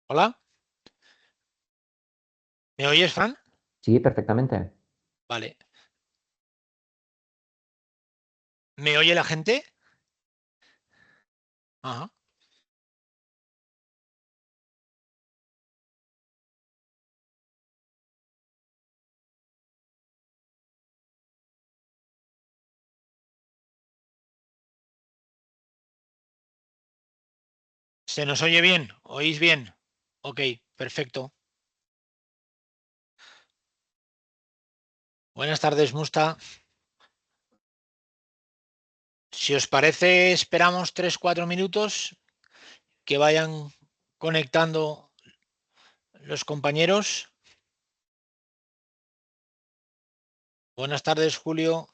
Hola, ¿me oyes, Fran? Sí, perfectamente. Vale. ¿Me oye la gente? Ajá. ¿Se nos oye bien? ¿Oís bien? Ok, perfecto. Buenas tardes, Musta. Si os parece, esperamos 3, 4 minutos que vayan conectando los compañeros. Buenas tardes, Julio.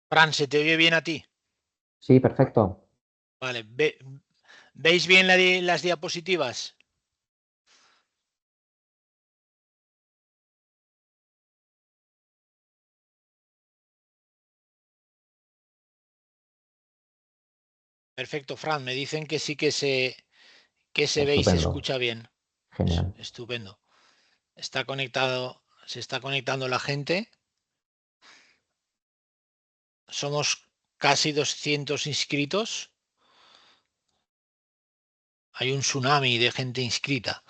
Fran, ¿se te oye bien a ti? Sí, perfecto. Vale. ¿Veis bien las diapositivas? Perfecto, Fran. Me dicen que sí que se ve y se Estupendo. escucha bien. Genial. Estupendo. Se está conectando la gente. Somos casi 200 inscritos. Hay un tsunami de gente inscrita.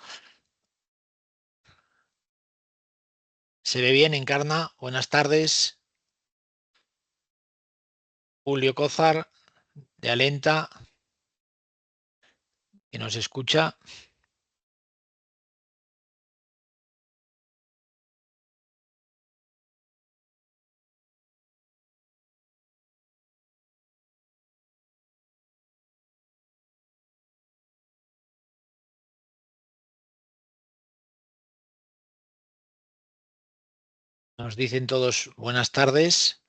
¿Se ve bien, Encarna? Buenas tardes. Julio Cózar, de Alenta, que nos escucha. Nos dicen todos buenas tardes.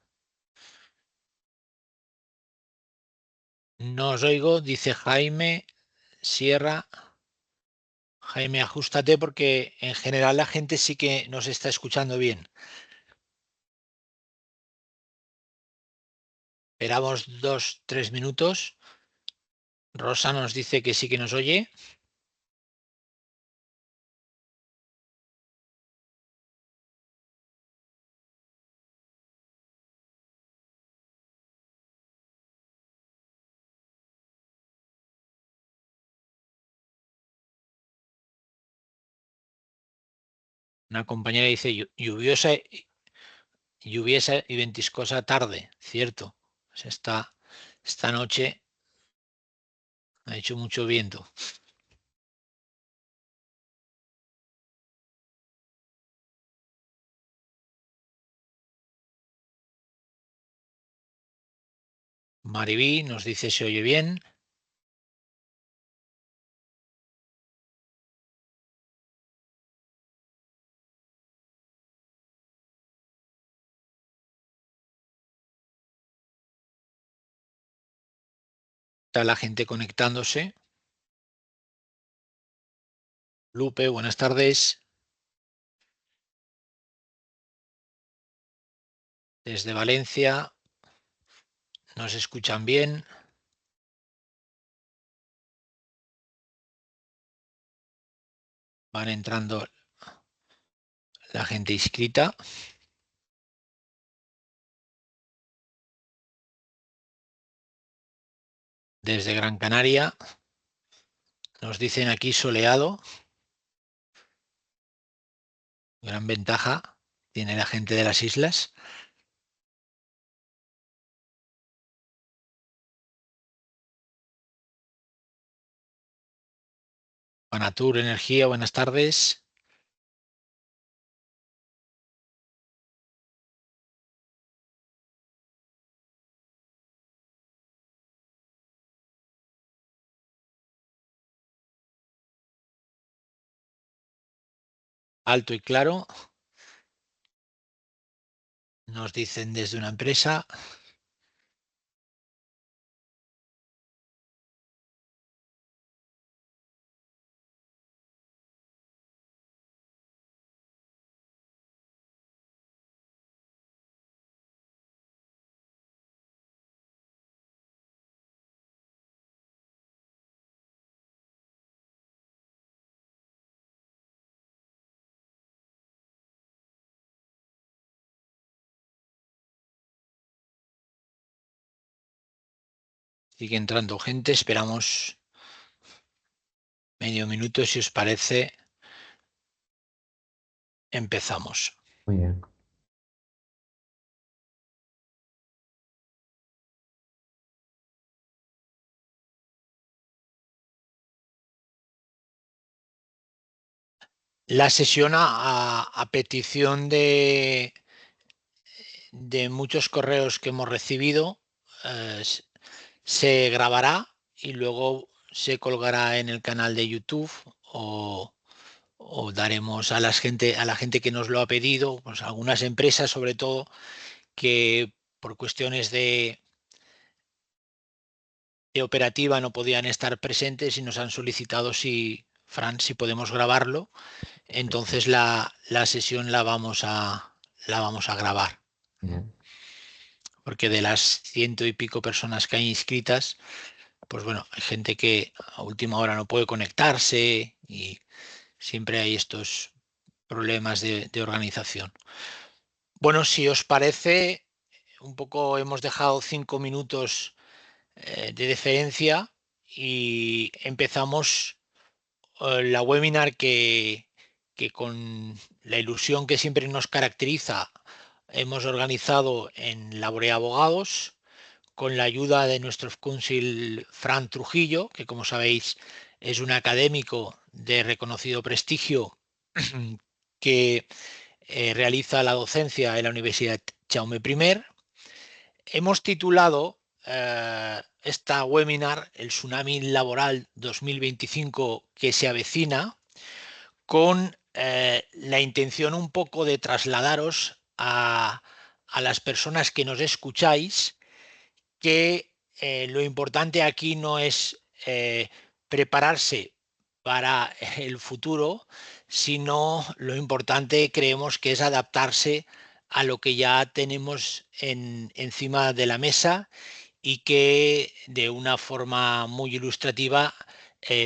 No os oigo, dice Jaime Sierra. Jaime, ajustate porque en general la gente sí que nos está escuchando bien. Esperamos 2, 3 minutos. Rosa nos dice que sí que nos oye. Una compañera dice lluviosa y ventiscosa tarde, cierto. Pues esta noche ha hecho mucho viento. Maribí nos dice se oye bien. Está la gente conectándose. Lupe, buenas tardes. Desde Valencia nos escuchan bien. Van entrando la gente inscrita. Desde Gran Canaria nos dicen aquí soleado. Gran ventaja tiene la gente de las islas. Panatur Energía, buenas tardes. Alto y claro. Nos dicen desde una empresa. Sigue entrando gente, esperamos medio minuto, si os parece, empezamos. Muy bien. La sesión a petición de muchos correos que hemos recibido, se grabará y luego se colgará en el canal de YouTube o daremos a la gente que nos lo ha pedido, pues algunas empresas sobre todo que por cuestiones de operativa no podían estar presentes y nos han solicitado si, Fran, si podemos grabarlo. Entonces la sesión la vamos a grabar, Bien. porque de las ciento y pico personas que hay inscritas, pues bueno, hay gente que a última hora no puede conectarse y siempre hay estos problemas de organización. Bueno, si os parece, un poco hemos dejado 5 minutos de deferencia y empezamos la webinar que con la ilusión que siempre nos caracteriza hemos organizado en Laborea Abogados con la ayuda de nuestro cónsul Fran Trujillo, que como sabéis es un académico de reconocido prestigio que realiza la docencia en la Universidad Jaume I. Hemos titulado esta webinar El tsunami laboral 2025 que se avecina, con la intención un poco de trasladaros a las personas que nos escucháis que lo importante aquí no es prepararse para el futuro, sino lo importante creemos que es adaptarse a lo que ya tenemos encima de la mesa y que de una forma muy ilustrativa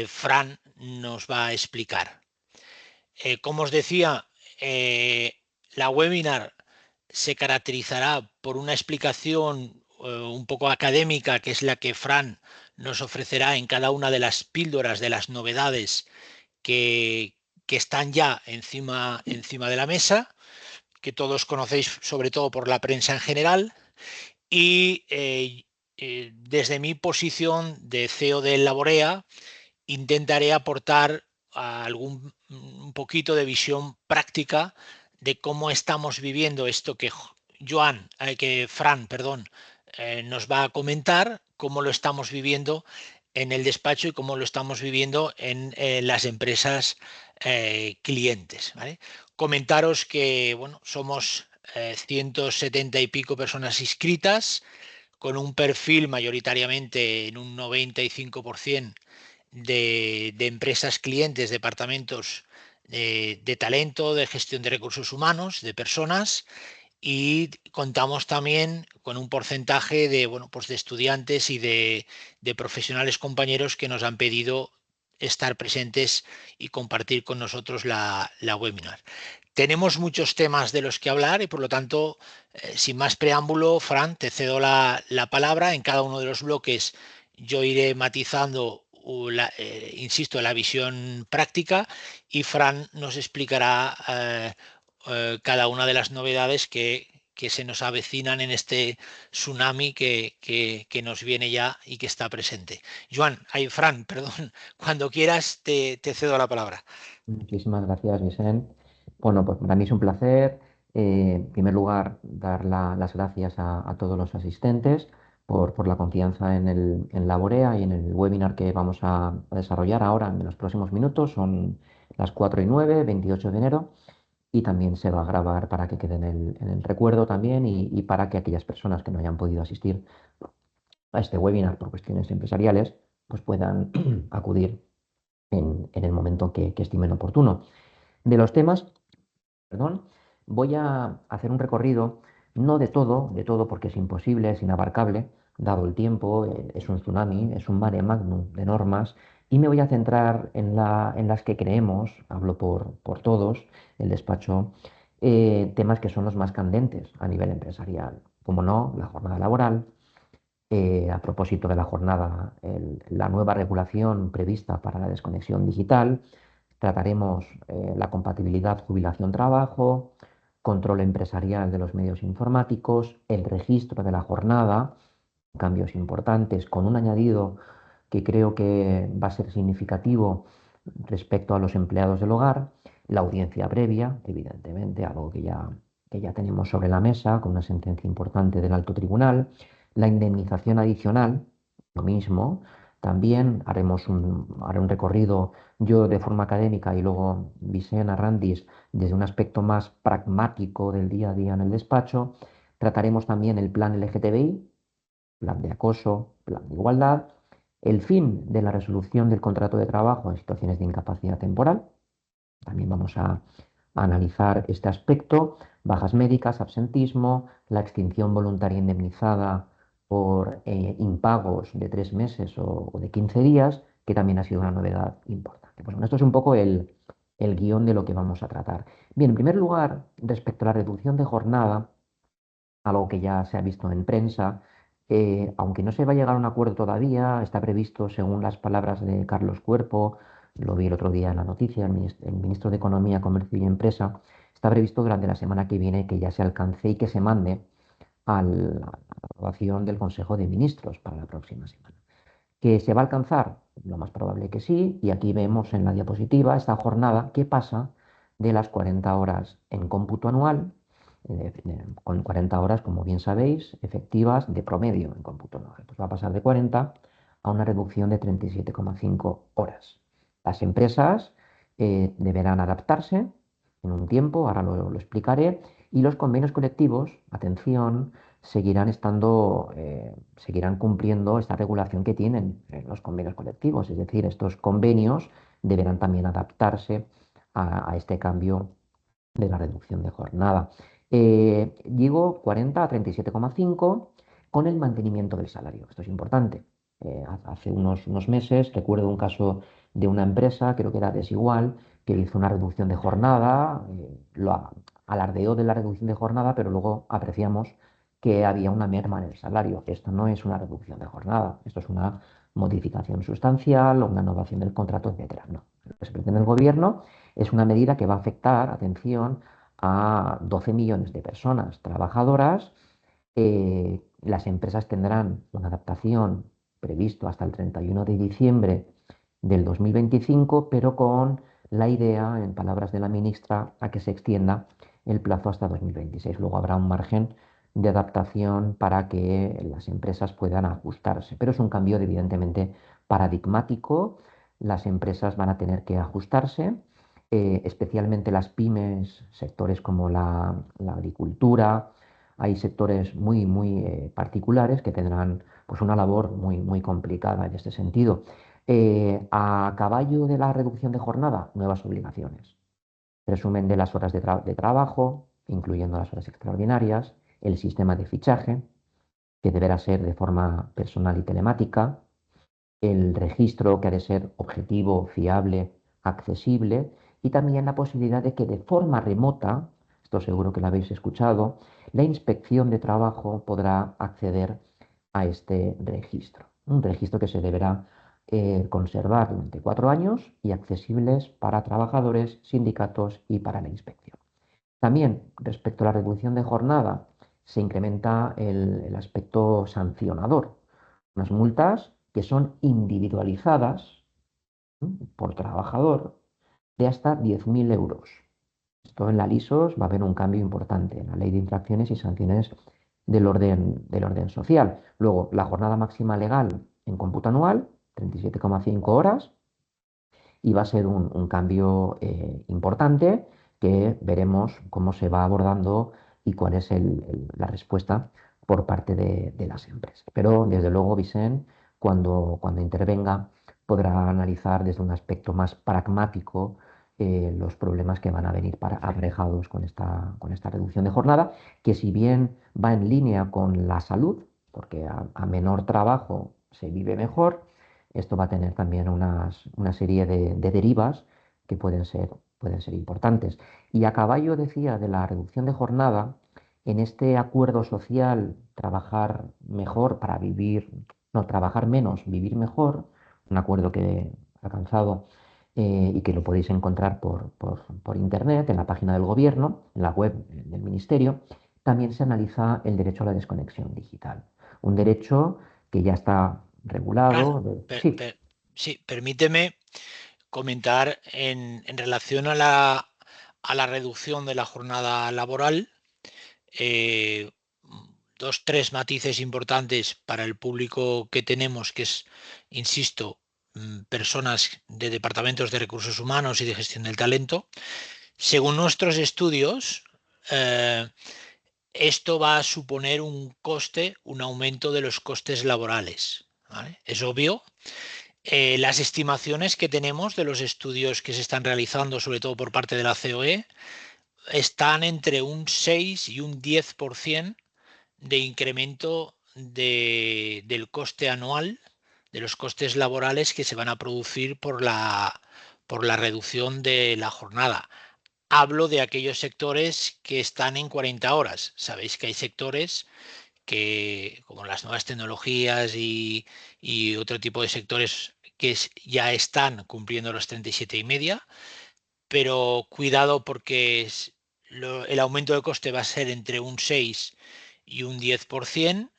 Fran nos va a explicar. Como os decía, la webinar se caracterizará por una explicación un poco académica, que es la que Fran nos ofrecerá en cada una de las píldoras de las novedades que están ya encima de la mesa, que todos conocéis sobre todo por la prensa en general, y desde mi posición de CEO de Laborea intentaré aportar un poquito de visión práctica de cómo estamos viviendo esto que que Fran, perdón, nos va a comentar, cómo lo estamos viviendo en el despacho y cómo lo estamos viviendo en las empresas clientes. ¿Vale? Comentaros que bueno, somos 170 y pico personas inscritas, con un perfil mayoritariamente en un 95% de empresas clientes, departamentos de talento, de gestión de recursos humanos, de personas, y contamos también con un porcentaje de, bueno, pues de estudiantes y de profesionales compañeros que nos han pedido estar presentes y compartir con nosotros la webinar. Tenemos muchos temas de los que hablar y por lo tanto, sin más preámbulo, Fran, te cedo la palabra. En cada uno de los bloques yo iré matizando, insisto, la visión práctica y Fran nos explicará cada una de las novedades que se nos avecinan en este tsunami que nos viene ya y que está presente. Fran, perdón, cuando quieras te cedo la palabra. Muchísimas gracias, Vicente. Bueno, pues para mí es un placer, en primer lugar, dar las gracias a todos los asistentes por la confianza en Laborea y en el webinar que vamos a desarrollar ahora en los próximos minutos. Son las 4:09, 28 de enero, y también se va a grabar para que quede en el recuerdo también y para que aquellas personas que no hayan podido asistir a este webinar por cuestiones empresariales, pues puedan acudir en el momento que estimen oportuno. De los temas, perdón, voy a hacer un recorrido, no de todo porque es imposible, es inabarcable, dado el tiempo, es un tsunami, es un mare magnum de normas, y me voy a centrar en las que creemos, hablo por todos, el despacho, temas que son los más candentes a nivel empresarial. Como no, la jornada laboral, A propósito de la jornada, la nueva regulación prevista para la desconexión digital, trataremos la compatibilidad jubilación-trabajo, control empresarial de los medios informáticos, el registro de la jornada, cambios importantes, con un añadido que creo que va a ser significativo respecto a los empleados del hogar, la audiencia previa, evidentemente, algo que ya tenemos sobre la mesa con una sentencia importante del alto tribunal, la indemnización adicional, lo mismo. También haré un recorrido yo de forma académica y luego Vicente Arrandis desde un aspecto más pragmático del día a día en el despacho. Trataremos también el plan LGTBI, plan de acoso, plan de igualdad, el fin de la resolución del contrato de trabajo en situaciones de incapacidad temporal. También vamos a analizar este aspecto, bajas médicas, absentismo, la extinción voluntaria indemnizada por impagos de 3 meses o de 15 días, que también ha sido una novedad importante. Pues bueno, esto es un poco el guión de lo que vamos a tratar. Bien, en primer lugar, respecto a la reducción de jornada, algo que ya se ha visto en prensa. Aunque no se va a llegar a un acuerdo todavía, está previsto, según las palabras de Carlos Cuerpo, lo vi el otro día en la noticia, el ministro de Economía, Comercio y Empresa, está previsto durante la semana que viene que ya se alcance y que se mande a la aprobación del Consejo de Ministros para la próxima semana. ¿Que se va a alcanzar? Lo más probable que sí, y aquí vemos en la diapositiva esta jornada que pasa de las 40 horas en cómputo anual, con 40 horas, como bien sabéis, efectivas de promedio en cómputo anual. Pues va a pasar de 40 a una reducción de 37,5 horas. Las empresas deberán adaptarse en un tiempo, ahora lo explicaré, y los convenios colectivos, atención, seguirán cumpliendo esta regulación que tienen los convenios colectivos, es decir, estos convenios deberán también adaptarse a este cambio de la reducción de jornada. Digo 40 a 37,5 con el mantenimiento del salario. Esto es importante. Hace unos meses recuerdo un caso de una empresa, creo que era Desigual, que hizo una reducción de jornada, alardeó de la reducción de jornada, pero luego apreciamos que había una merma en el salario. Esto no es una reducción de jornada, esto es una modificación sustancial o una innovación del contrato, etcétera. No, lo que se pretende el gobierno es una medida que va a afectar, atención, a 12 millones de personas trabajadoras. Las empresas tendrán una adaptación previsto hasta el 31 de diciembre del 2025, pero con la idea, en palabras de la ministra, a que se extienda el plazo hasta 2026. Luego habrá un margen de adaptación para que las empresas puedan ajustarse, pero es un cambio evidentemente paradigmático. Las empresas van a tener que ajustarse, especialmente las pymes, sectores como la agricultura. Hay sectores muy particulares que tendrán pues, una labor muy complicada en este sentido. A caballo de la reducción de jornada, nuevas obligaciones. Resumen de las horas de trabajo, incluyendo las horas extraordinarias, el sistema de fichaje, que deberá ser de forma personal y telemática, el registro que ha de ser objetivo, fiable, accesible, y también la posibilidad de que de forma remota, esto seguro que lo habéis escuchado, la inspección de trabajo podrá acceder a este registro. Un registro que se deberá conservar durante 4 años y accesibles para trabajadores, sindicatos y para la inspección. También, respecto a la reducción de jornada, se incrementa el aspecto sancionador. Unas multas que son individualizadas, ¿no?, por trabajador de hasta 10.000 euros. Esto en la LISOS va a haber un cambio importante en la ley de infracciones y sanciones del orden social. Luego, la jornada máxima legal en cómputo anual, 37,5 horas, y va a ser un cambio importante que veremos cómo se va abordando y cuál es la respuesta por parte de las empresas. Pero desde luego, Vicent, cuando intervenga, podrá analizar desde un aspecto más pragmático los problemas que van a venir aparejados con esta reducción de jornada, que si bien va en línea con la salud, porque a menor trabajo se vive mejor, esto va a tener también una serie de derivas que pueden ser importantes. Y a caballo, decía, de la reducción de jornada, En este acuerdo social, trabajar mejor para vivir, no, trabajar menos, vivir mejor, un acuerdo que ha alcanzado y que lo podéis encontrar por internet, en la página del gobierno, en la web del ministerio, también se analiza el derecho a la desconexión digital. Un derecho que ya está Fran, regulado. Sí, sí, permíteme comentar en relación a la reducción de la jornada laboral, eh, dos, tres matices importantes para el público que tenemos, que es, insisto, personas de departamentos de recursos humanos y de gestión del talento. Según nuestros estudios, eh, esto va a suponer un coste, un aumento de los costes laborales. ¿Vale? Es obvio. Las estimaciones que tenemos de los estudios que se están realizando, sobre todo por parte de la COE, están entre un 6 y un 10% de incremento del coste anual, de los costes laborales que se van a producir por la reducción de la jornada. Hablo de aquellos sectores que están en 40 horas. Sabéis que hay sectores que, como las nuevas tecnologías y otro tipo de sectores que ya están cumpliendo los 37,5, pero cuidado porque el aumento de coste va a ser entre un 6 y un 10%,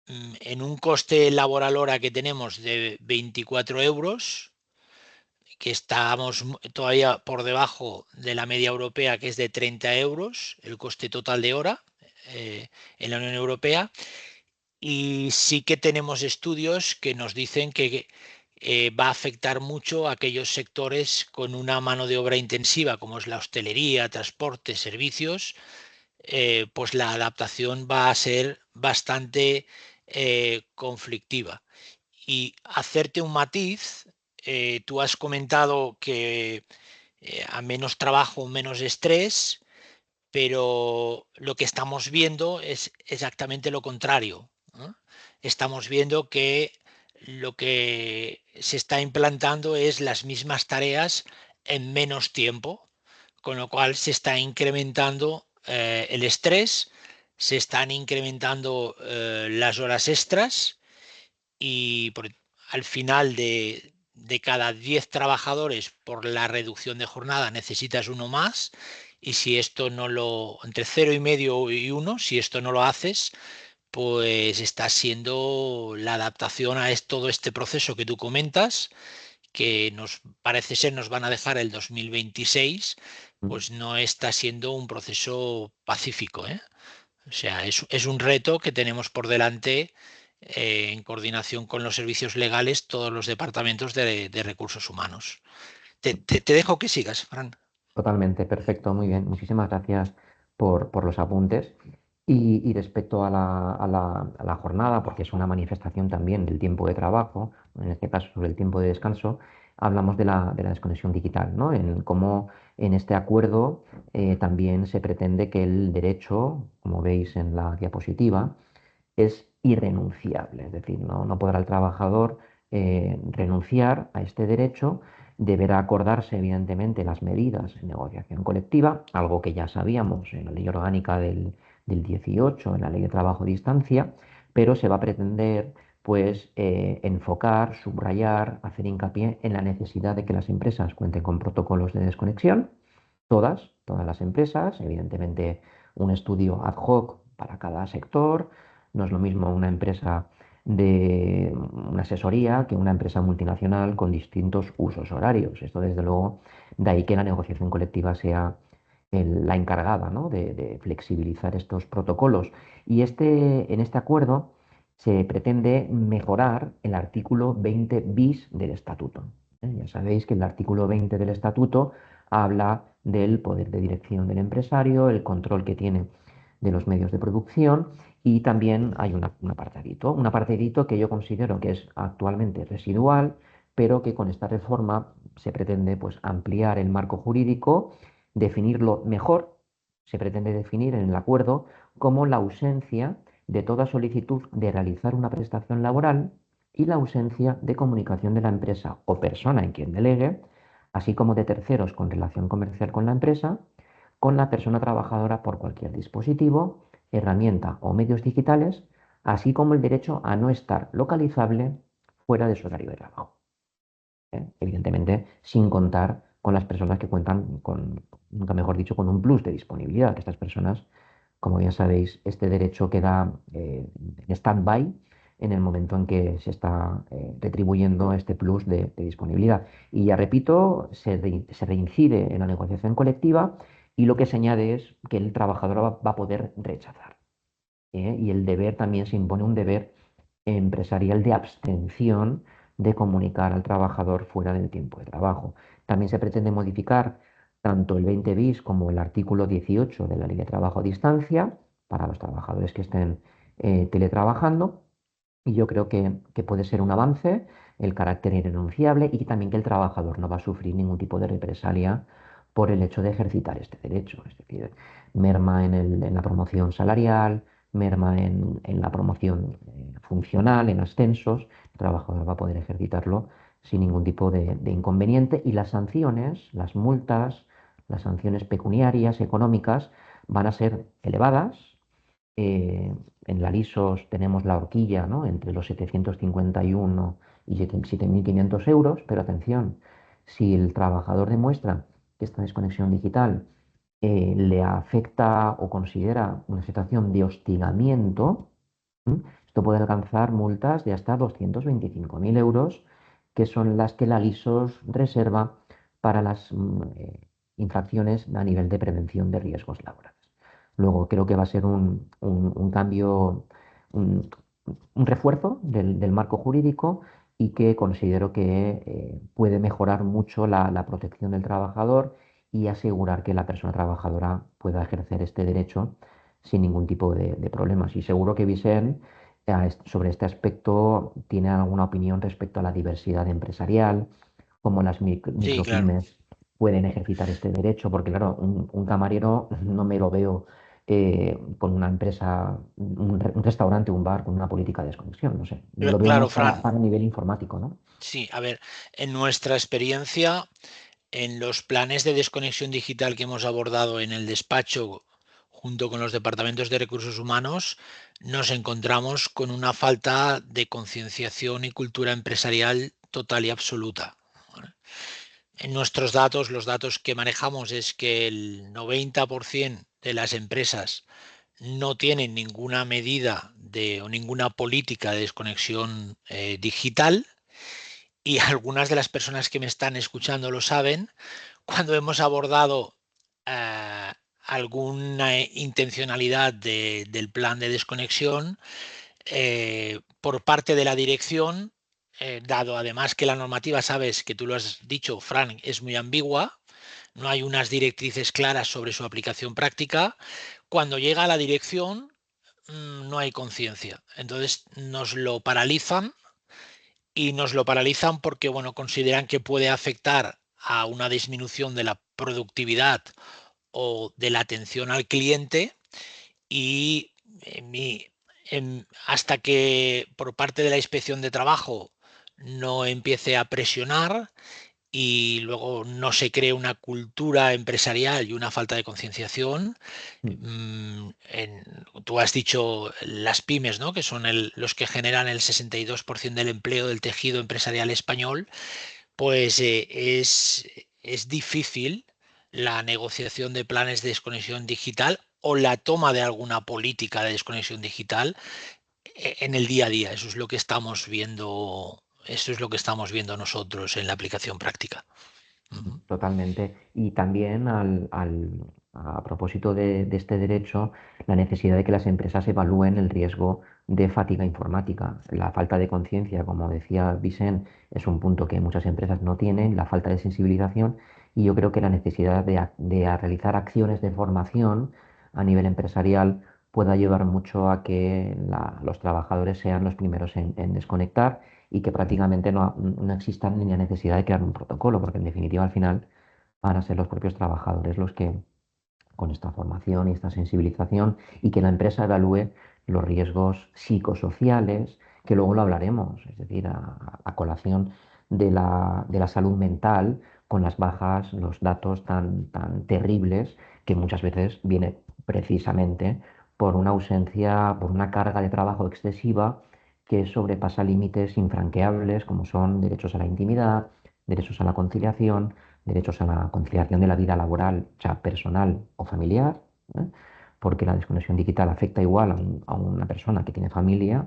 en un coste laboral hora que tenemos de 24 euros, que estamos todavía por debajo de la media europea, que es de 30 euros, el coste total de hora en la Unión Europea. Y sí que tenemos estudios que nos dicen que va a afectar mucho a aquellos sectores con una mano de obra intensiva, como es la hostelería, transporte, servicios. Pues la adaptación va a ser bastante conflictiva. Y hacerte un matiz, tú has comentado que a menos trabajo, menos estrés, pero lo que estamos viendo es exactamente lo contrario, ¿no? Estamos viendo que lo que se está implantando es las mismas tareas en menos tiempo, con lo cual se está incrementando el estrés, se están incrementando las horas extras y al final de cada 10 trabajadores por la reducción de jornada necesitas uno más, y si esto no lo, entre 0,5 y uno, si esto no lo haces, pues está siendo la adaptación a todo este proceso que tú comentas, que nos parece ser nos van a dejar el 2026, pues no está siendo un proceso pacífico, ¿eh? O sea, es un reto que tenemos por delante, en coordinación con los servicios legales, todos los departamentos de recursos humanos. Te dejo que sigas, Fran. totalmente, perfecto, muy bien. Muchísimas gracias por los apuntes. Y respecto a la jornada, porque es una manifestación también del tiempo de trabajo, en este caso sobre el tiempo de descanso, hablamos de la desconexión digital, ¿no? En cómo en este acuerdo también se pretende que el derecho, como veis en la diapositiva, es irrenunciable, es decir, no podrá el trabajador renunciar a este derecho, deberá acordarse evidentemente las medidas en negociación colectiva, algo que ya sabíamos en la ley orgánica del 18, en la ley de trabajo a distancia, pero se va a pretender pues enfocar, subrayar, hacer hincapié en la necesidad de que las empresas cuenten con protocolos de desconexión, todas las empresas, evidentemente un estudio ad hoc para cada sector. No es lo mismo una empresa de una asesoría que una empresa multinacional con distintos usos horarios. Esto, desde luego, de ahí que la negociación colectiva sea la encargada, ¿no? de flexibilizar estos protocolos. Y en este acuerdo se pretende mejorar el artículo 20 bis del estatuto. Ya sabéis que el artículo 20 del estatuto habla del poder de dirección del empresario, el control que tiene de los medios de producción, y también hay un apartadito que yo considero que es actualmente residual, pero que con esta reforma se pretende pues, ampliar el marco jurídico, definirlo mejor. Se pretende definir en el acuerdo como la ausencia de toda solicitud de realizar una prestación laboral y la ausencia de comunicación de la empresa o persona en quien delegue, así como de terceros con relación comercial con la empresa, con la persona trabajadora por cualquier dispositivo, herramienta o medios digitales, así como el derecho a no estar localizable fuera de su horario de trabajo. Evidentemente, sin contar con las personas que cuentan con, nunca mejor dicho, con un plus de disponibilidad. Estas personas, como ya sabéis, este derecho queda en stand-by en el momento en que se está retribuyendo este plus de disponibilidad. Y ya repito, se reincide en la negociación colectiva y lo que se añade es que el trabajador va a poder rechazar. Y el deber también se impone un deber empresarial de abstención de comunicar al trabajador fuera del tiempo de trabajo. También se pretende modificar tanto el 20 bis como el artículo 18 de la Ley de Trabajo a Distancia para los trabajadores que estén teletrabajando. Y yo creo que puede ser un avance, el carácter irrenunciable y también que el trabajador no va a sufrir ningún tipo de represalia por el hecho de ejercitar este derecho. Es decir, merma en la promoción salarial, merma en la promoción funcional, en ascensos. El trabajador va a poder ejercitarlo sin ningún tipo de inconveniente y las sanciones, las multas, las sanciones pecuniarias, económicas, van a ser elevadas. eh, en la LISOS tenemos la horquilla, ¿no?, entre los 751 y 7.500 euros, pero atención, si el trabajador demuestra que esta desconexión digital le afecta o considera una situación de hostigamiento, ¿m? Esto puede alcanzar multas de hasta 225.000 euros, que son las que la LISOS reserva para las infracciones a nivel de prevención de riesgos laborales. Luego creo que va a ser un cambio, un, un refuerzo del marco jurídico y que considero que puede mejorar mucho la protección del trabajador y asegurar que la persona trabajadora pueda ejercer este derecho sin ningún tipo de problemas. Y seguro que Vicent sobre este aspecto tiene alguna opinión respecto a la diversidad empresarial, cómo las Sí, claro. micropymes pueden ejercitar este derecho, porque claro, un camarero no me lo veo con una empresa, un restaurante, un bar con una política de desconexión, no sé. Lo veo Claro, más Fran. para nivel informático, ¿no? Sí, a ver, en nuestra experiencia, en los planes de desconexión digital que hemos abordado en el despacho junto con los departamentos de recursos humanos, nos encontramos con una falta de concienciación y cultura empresarial total y absoluta. ¿Vale? En nuestros datos, los datos que manejamos es que el 90% de las empresas no tienen ninguna medida o ninguna política de desconexión digital, y algunas de las personas que me están escuchando lo saben. Cuando hemos abordado eh, alguna intencionalidad del plan de desconexión por parte de la dirección, dado además que la normativa, sabes que tú lo has dicho, Fran, es muy ambigua, no hay unas directrices claras sobre su aplicación práctica. Cuando llega a la dirección, no hay conciencia. Entonces nos lo paralizan porque, bueno, consideran que puede afectar a una disminución de la productividad o de la atención al cliente. Y hasta que por parte de la inspección de trabajo no empiece a presionar y luego no se cree una cultura empresarial y una falta de concienciación. Mm. Tú has dicho las pymes, ¿no?, que son los que generan el 62% del empleo del tejido empresarial español. Pues es difícil la negociación de planes de desconexión digital o la toma de alguna política de desconexión digital en el día a día. Eso es lo que estamos viendo, eso es lo que estamos viendo nosotros en la aplicación práctica. Ujú. Totalmente. Y también a propósito de este derecho, la necesidad de que las empresas evalúen el riesgo de fatiga informática. La falta de conciencia, como decía Vicent, es un punto que muchas empresas no tienen, la falta de sensibilización, y yo creo que la necesidad de realizar acciones de formación a nivel empresarial puede ayudar mucho a que los trabajadores sean los primeros en desconectar y que prácticamente no exista ni la necesidad de crear un protocolo, porque en definitiva al final van a ser los propios trabajadores los que, con esta formación y esta sensibilización, y que la empresa evalúe los riesgos psicosociales, que luego lo hablaremos, es decir, a colación de la salud mental, con las bajas, los datos tan terribles que muchas veces viene precisamente por una ausencia, por una carga de trabajo excesiva que sobrepasa límites infranqueables como son derechos a la intimidad, derechos a la conciliación, derechos a la conciliación de la vida laboral, o sea, personal o familiar, ¿eh? Porque la desconexión digital afecta igual a una persona que tiene familia,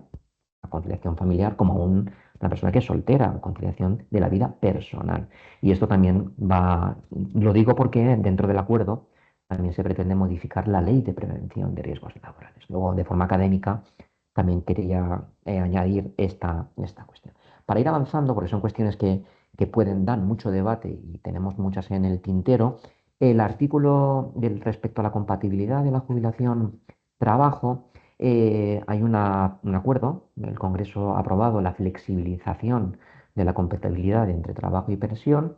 la conciliación familiar, como a una persona que es soltera, la conciliación de la vida personal. Y esto también va, lo digo porque dentro del acuerdo también se pretende modificar la ley de prevención de riesgos laborales. Luego, de forma académica, también quería añadir esta cuestión. Para ir avanzando, porque son cuestiones que pueden dar mucho debate y tenemos muchas en el tintero, el artículo respecto a la compatibilidad de la jubilación-trabajo, hay un acuerdo, el Congreso ha aprobado la flexibilización de la compatibilidad entre trabajo y pensión,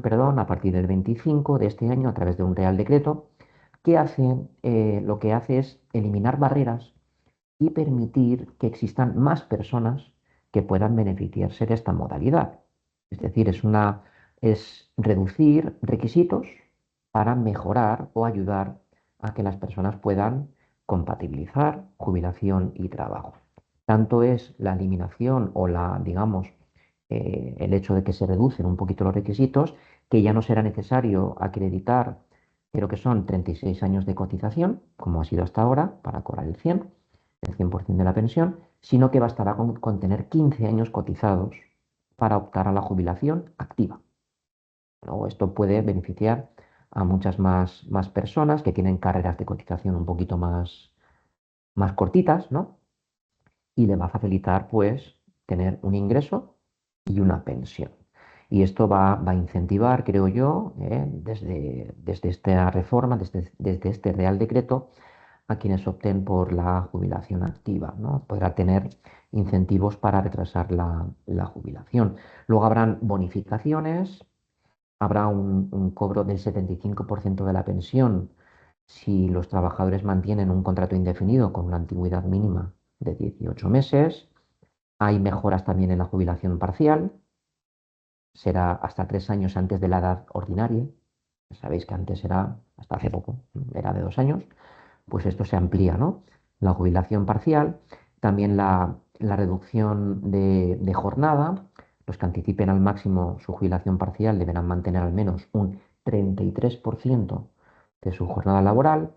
perdón, a partir del 25 de este año a través de un Real Decreto que lo que hace es eliminar barreras y permitir que existan más personas que puedan beneficiarse de esta modalidad. Es decir, es reducir requisitos para mejorar o ayudar a que las personas puedan compatibilizar jubilación y trabajo. Tanto es la eliminación o digamos, el hecho de que se reducen un poquito los requisitos, que ya no será necesario acreditar, creo que son 36 años de cotización, como ha sido hasta ahora, para cobrar el 100% de la pensión, sino que bastará con tener 15 años cotizados para optar a la jubilación activa. Luego, esto puede beneficiar a muchas más personas que tienen carreras de cotización un poquito más cortitas, ¿no? Y le va a facilitar, pues, tener un ingreso y una pensión. Y esto va a incentivar, creo yo, desde esta reforma, desde este Real Decreto, a quienes opten por la jubilación activa, ¿no? Podrá tener incentivos para retrasar la jubilación. Luego habrán bonificaciones, habrá un cobro del 75% de la pensión si los trabajadores mantienen un contrato indefinido con una antigüedad mínima de 18 meses. Hay mejoras también en la jubilación parcial, será hasta 3 años antes de la edad ordinaria. Sabéis que antes era, hasta hace poco, era de 2 años. Pues esto se amplía, ¿no? La jubilación parcial, también la reducción de jornada. Los que anticipen al máximo su jubilación parcial deberán mantener al menos un 33% de su jornada laboral.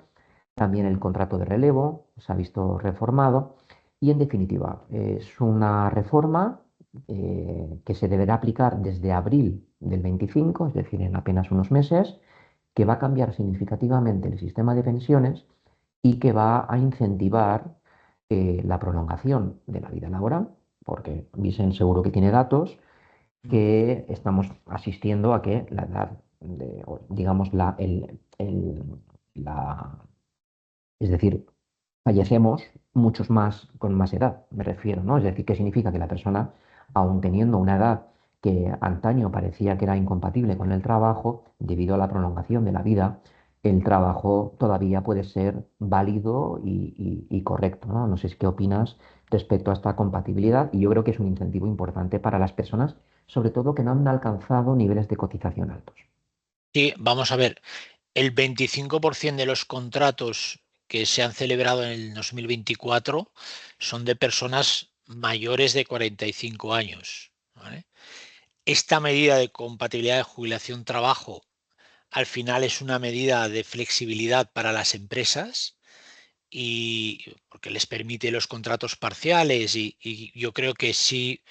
También el contrato de relevo se ha visto reformado. Y en definitiva, es una reforma que se deberá aplicar desde abril del 25, es decir, en apenas unos meses, que va a cambiar significativamente el sistema de pensiones y que va a incentivar la prolongación de la vida laboral, porque Vicen seguro que tiene datos que estamos asistiendo a que la edad, digamos, la, es decir, fallecemos muchos más con más edad, me refiero, ¿no? Es decir, que significa que la persona, aun teniendo una edad que antaño parecía que era incompatible con el trabajo, debido a la prolongación de la vida, el trabajo todavía puede ser válido y correcto, ¿no? No sé qué opinas respecto a esta compatibilidad y yo creo que es un incentivo importante para las personas, sobre todo que no han alcanzado niveles de cotización altos. Sí, vamos a ver, el 25% de los contratos que se han celebrado en el 2024 son de personas mayores de 45 años, ¿vale? Esta medida de compatibilidad de jubilación-trabajo al final es una medida de flexibilidad para las empresas y porque les permite los contratos parciales y yo creo que sí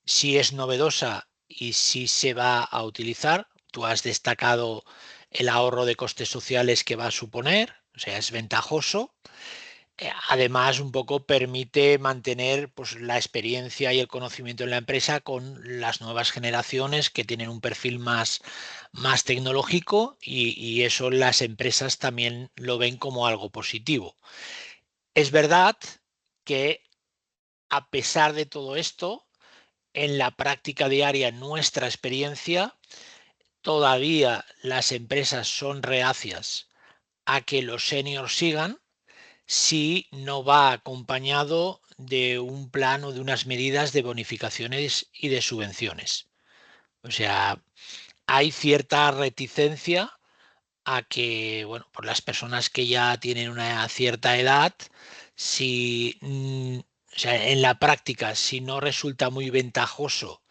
es novedosa y sí se va a utilizar. Tú has destacado el ahorro de costes sociales que va a suponer, o sea, es ventajoso. Además, un poco permite mantener pues, la experiencia y el conocimiento en la empresa con las nuevas generaciones que tienen un perfil más tecnológico y eso las empresas también lo ven como algo positivo. Es verdad que a pesar de todo esto, en la práctica diaria, en nuestra experiencia, todavía las empresas son reacias a que los seniors sigan si no va acompañado de un plan o de unas medidas de bonificaciones y de subvenciones. O sea, hay cierta reticencia a que, bueno, por las personas que ya tienen una cierta edad, si, o sea, en la práctica, si no resulta muy ventajoso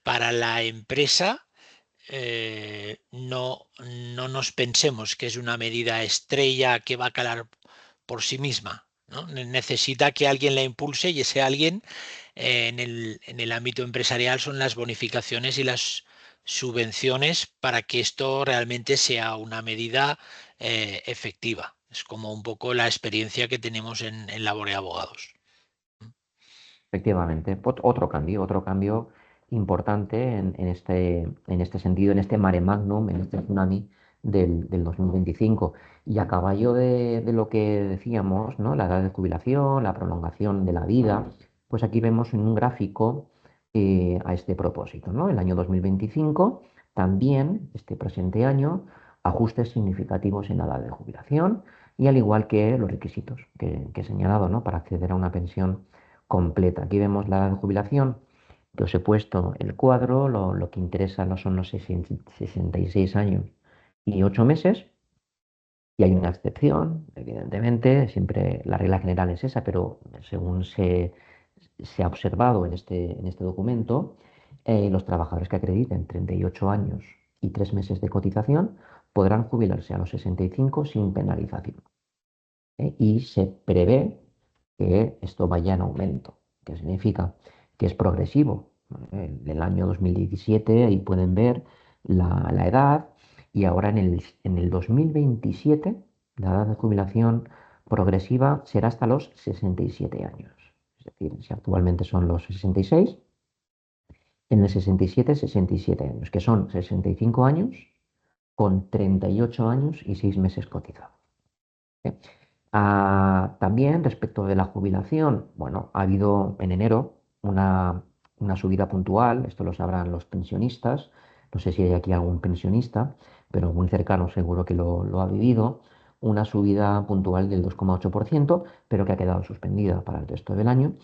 para la empresa, no nos pensemos que es una medida estrella que va a calar por sí misma, ¿no? Necesita que alguien la impulse, y ese alguien, en el ámbito empresarial, son las bonificaciones y las subvenciones para que esto realmente sea una medida efectiva. Es como un poco la experiencia que tenemos en Labor y Abogados. Efectivamente, otro cambio importante en este sentido, en este mare magnum, en este tsunami del 2025. Y a caballo de lo que decíamos, ¿no? La edad de jubilación, la prolongación de la vida, pues aquí vemos en un gráfico a este propósito, ¿no? El año 2025, también, este presente año, ajustes significativos en la edad de jubilación y al igual que los requisitos que he señalado, ¿no? Para acceder a una pensión completa. Aquí vemos la edad de jubilación, que os he puesto el cuadro, lo que interesa no son los 66 años y 8 meses, y hay una excepción, evidentemente, siempre la regla general es esa, pero según se ha observado en este documento, los trabajadores que acrediten 38 años y 3 meses de cotización podrán jubilarse a los 65 sin penalización. Y se prevé que esto vaya en aumento, que significa que es progresivo. En el año 2017, ahí pueden ver la edad, y ahora en el 2027 la edad de jubilación progresiva será hasta los 67 años. Es decir, si actualmente son los 66, en el 67, 67 años, que son 65 años con 38 años y 6 meses cotizados. ¿Eh? También respecto de la jubilación, bueno, ha habido en enero una subida puntual, esto lo sabrán los pensionistas, no sé si hay aquí algún pensionista, pero muy cercano seguro que lo ha vivido, una subida puntual del 2,8%, pero que ha quedado suspendida para el resto del año.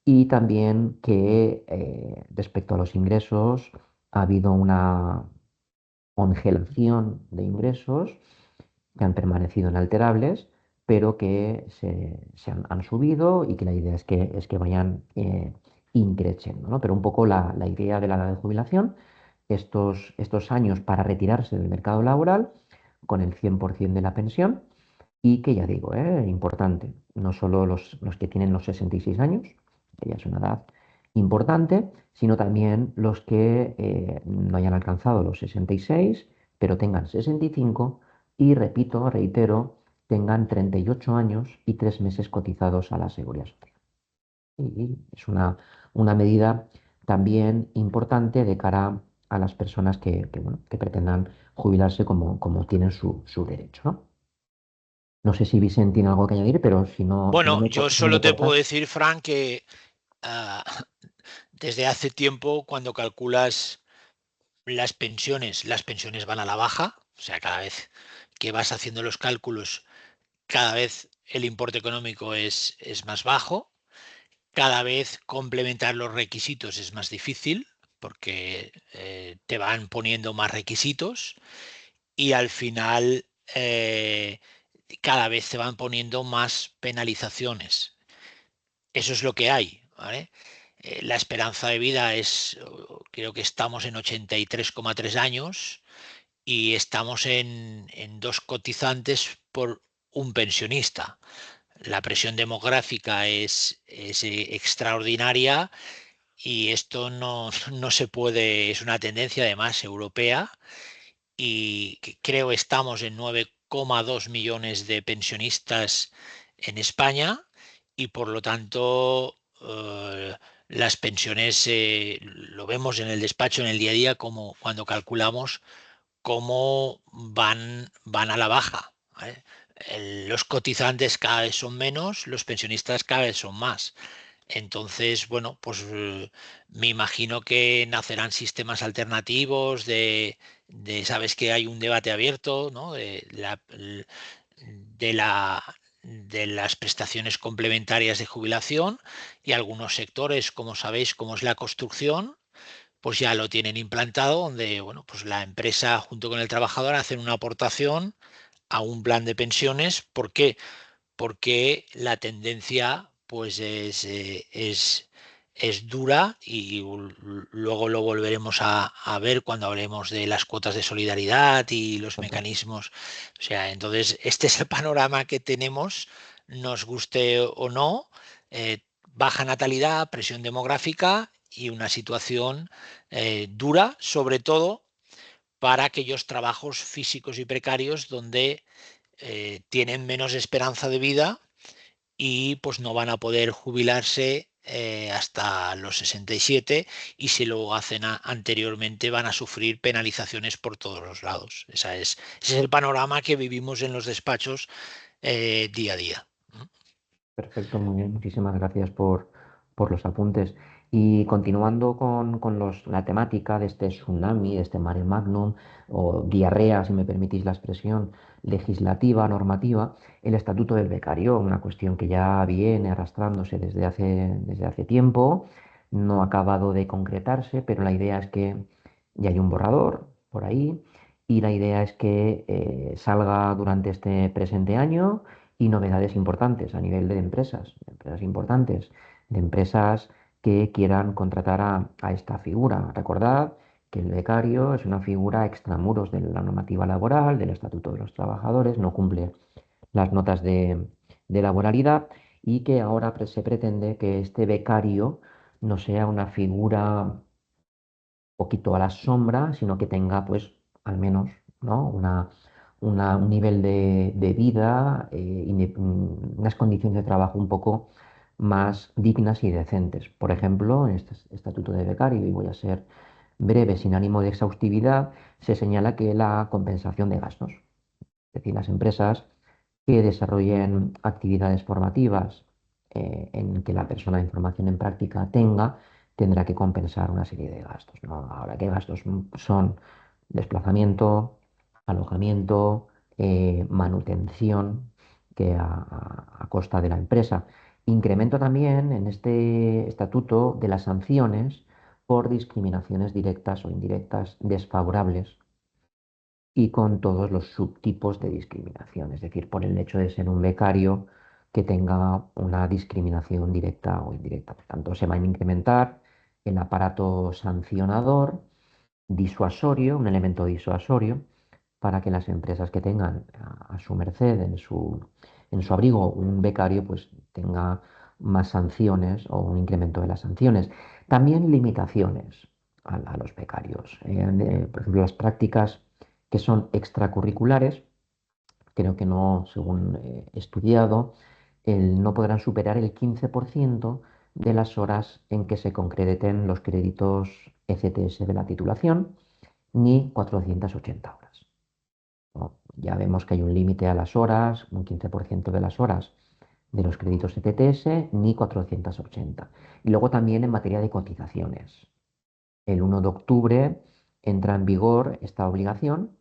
Y también que respecto a los ingresos ha habido una congelación de ingresos que han permanecido inalterables, pero que han subido, y que la idea es que vayan increciendo, ¿no? Pero un poco la idea de la edad de jubilación, estos años para retirarse del mercado laboral con el 100% de la pensión, y que ya digo, importante, no solo los que tienen los 66 años, que ya es una edad importante, sino también los que no hayan alcanzado los 66, pero tengan 65 y, repito, reitero, tengan 38 años y 3 meses cotizados a la Seguridad Social. Y es una medida también importante de cara a las personas bueno, que pretendan jubilarse como tienen su derecho, ¿no? No sé si Vicente tiene algo que añadir, pero Bueno, yo si no me solo te puedo cortas. decir, Frank, que ah, desde hace tiempo, cuando calculas las pensiones van a la baja, o sea, cada vez que vas haciendo los cálculos, cada vez el importe económico es más bajo, cada vez complementar los requisitos es más difícil, porque te van poniendo más requisitos, y al final cada vez te van poniendo más penalizaciones. Eso es lo que hay, ¿vale? La esperanza de vida creo que estamos en 83,3 años, y estamos en dos cotizantes por un pensionista. La presión demográfica es extraordinaria, y esto no se puede, es una tendencia además europea, y que creo estamos en 9,2 millones de pensionistas en España, y por lo tanto las pensiones, lo vemos en el despacho en el día a día, como cuando calculamos cómo van a la baja, ¿vale? Los cotizantes cada vez son menos, los pensionistas cada vez son más. Entonces, bueno, pues me imagino que nacerán sistemas alternativos sabes que hay un debate abierto, ¿no? De la, de las prestaciones complementarias de jubilación, y algunos sectores, como sabéis, como es la construcción, pues ya lo tienen implantado, donde bueno, pues la empresa junto con el trabajador hacen una aportación a un plan de pensiones. ¿Por qué? Porque la tendencia pues es dura y luego lo volveremos a ver cuando hablemos de las cuotas de solidaridad y los Total. mecanismos. O sea, entonces este es el panorama que tenemos, nos guste o no, baja natalidad, presión demográfica y una situación dura, sobre todo para aquellos trabajos físicos y precarios donde tienen menos esperanza de vida y pues no van a poder jubilarse hasta los 67, y si lo hacen anteriormente van a sufrir penalizaciones por todos los lados. Ese es el panorama que vivimos en los despachos día a día. Perfecto, muy bien. Muchísimas gracias por los apuntes. Y continuando con la temática de este tsunami, de este mare magnum, o diarrea, si me permitís la expresión, legislativa, normativa, el Estatuto del Becario, una cuestión que ya viene arrastrándose desde hace tiempo, no ha acabado de concretarse, pero la idea es que ya hay un borrador por ahí, y la idea es que salga durante este presente año y novedades importantes a nivel de empresas importantes, de empresas que quieran contratar a esta figura. Recordad que el becario es una figura extramuros de la normativa laboral, del Estatuto de los Trabajadores, no cumple las notas de laboralidad, y que ahora se pretende que este becario no sea una figura poquito a la sombra, sino que tenga, pues, al menos, ¿no? Un nivel de vida, unas condiciones de trabajo un poco más dignas y decentes. Por ejemplo, en este estatuto de becario, y voy a ser breve, sin ánimo de exhaustividad, se señala que la compensación de gastos, es decir, las empresas que desarrollen actividades formativas en que la persona en formación en práctica tendrá que compensar una serie de gastos, ¿no? Ahora, ¿qué gastos son? Desplazamiento, alojamiento, manutención, que a costa de la empresa. Incremento también en este estatuto de las sanciones por discriminaciones directas o indirectas desfavorables, y con todos los subtipos de discriminación, es decir, por el hecho de ser un becario que tenga una discriminación directa o indirecta. Por tanto, se va a incrementar el aparato sancionador, disuasorio, un elemento disuasorio, para que las empresas que tengan a su merced, en su abrigo, un becario, pues tenga más sanciones o un incremento de las sanciones. También limitaciones a los becarios. Por ejemplo, las prácticas que son extracurriculares, creo que no, según he estudiado, no podrán superar el 15% de las horas en que se concreten los créditos ECTS de la titulación, ni 480 horas, ¿no? Ya vemos que hay un límite a las horas, un 15% de las horas de los créditos ECTS, ni 480. Y luego también en materia de cotizaciones. El 1 de octubre entra en vigor esta obligación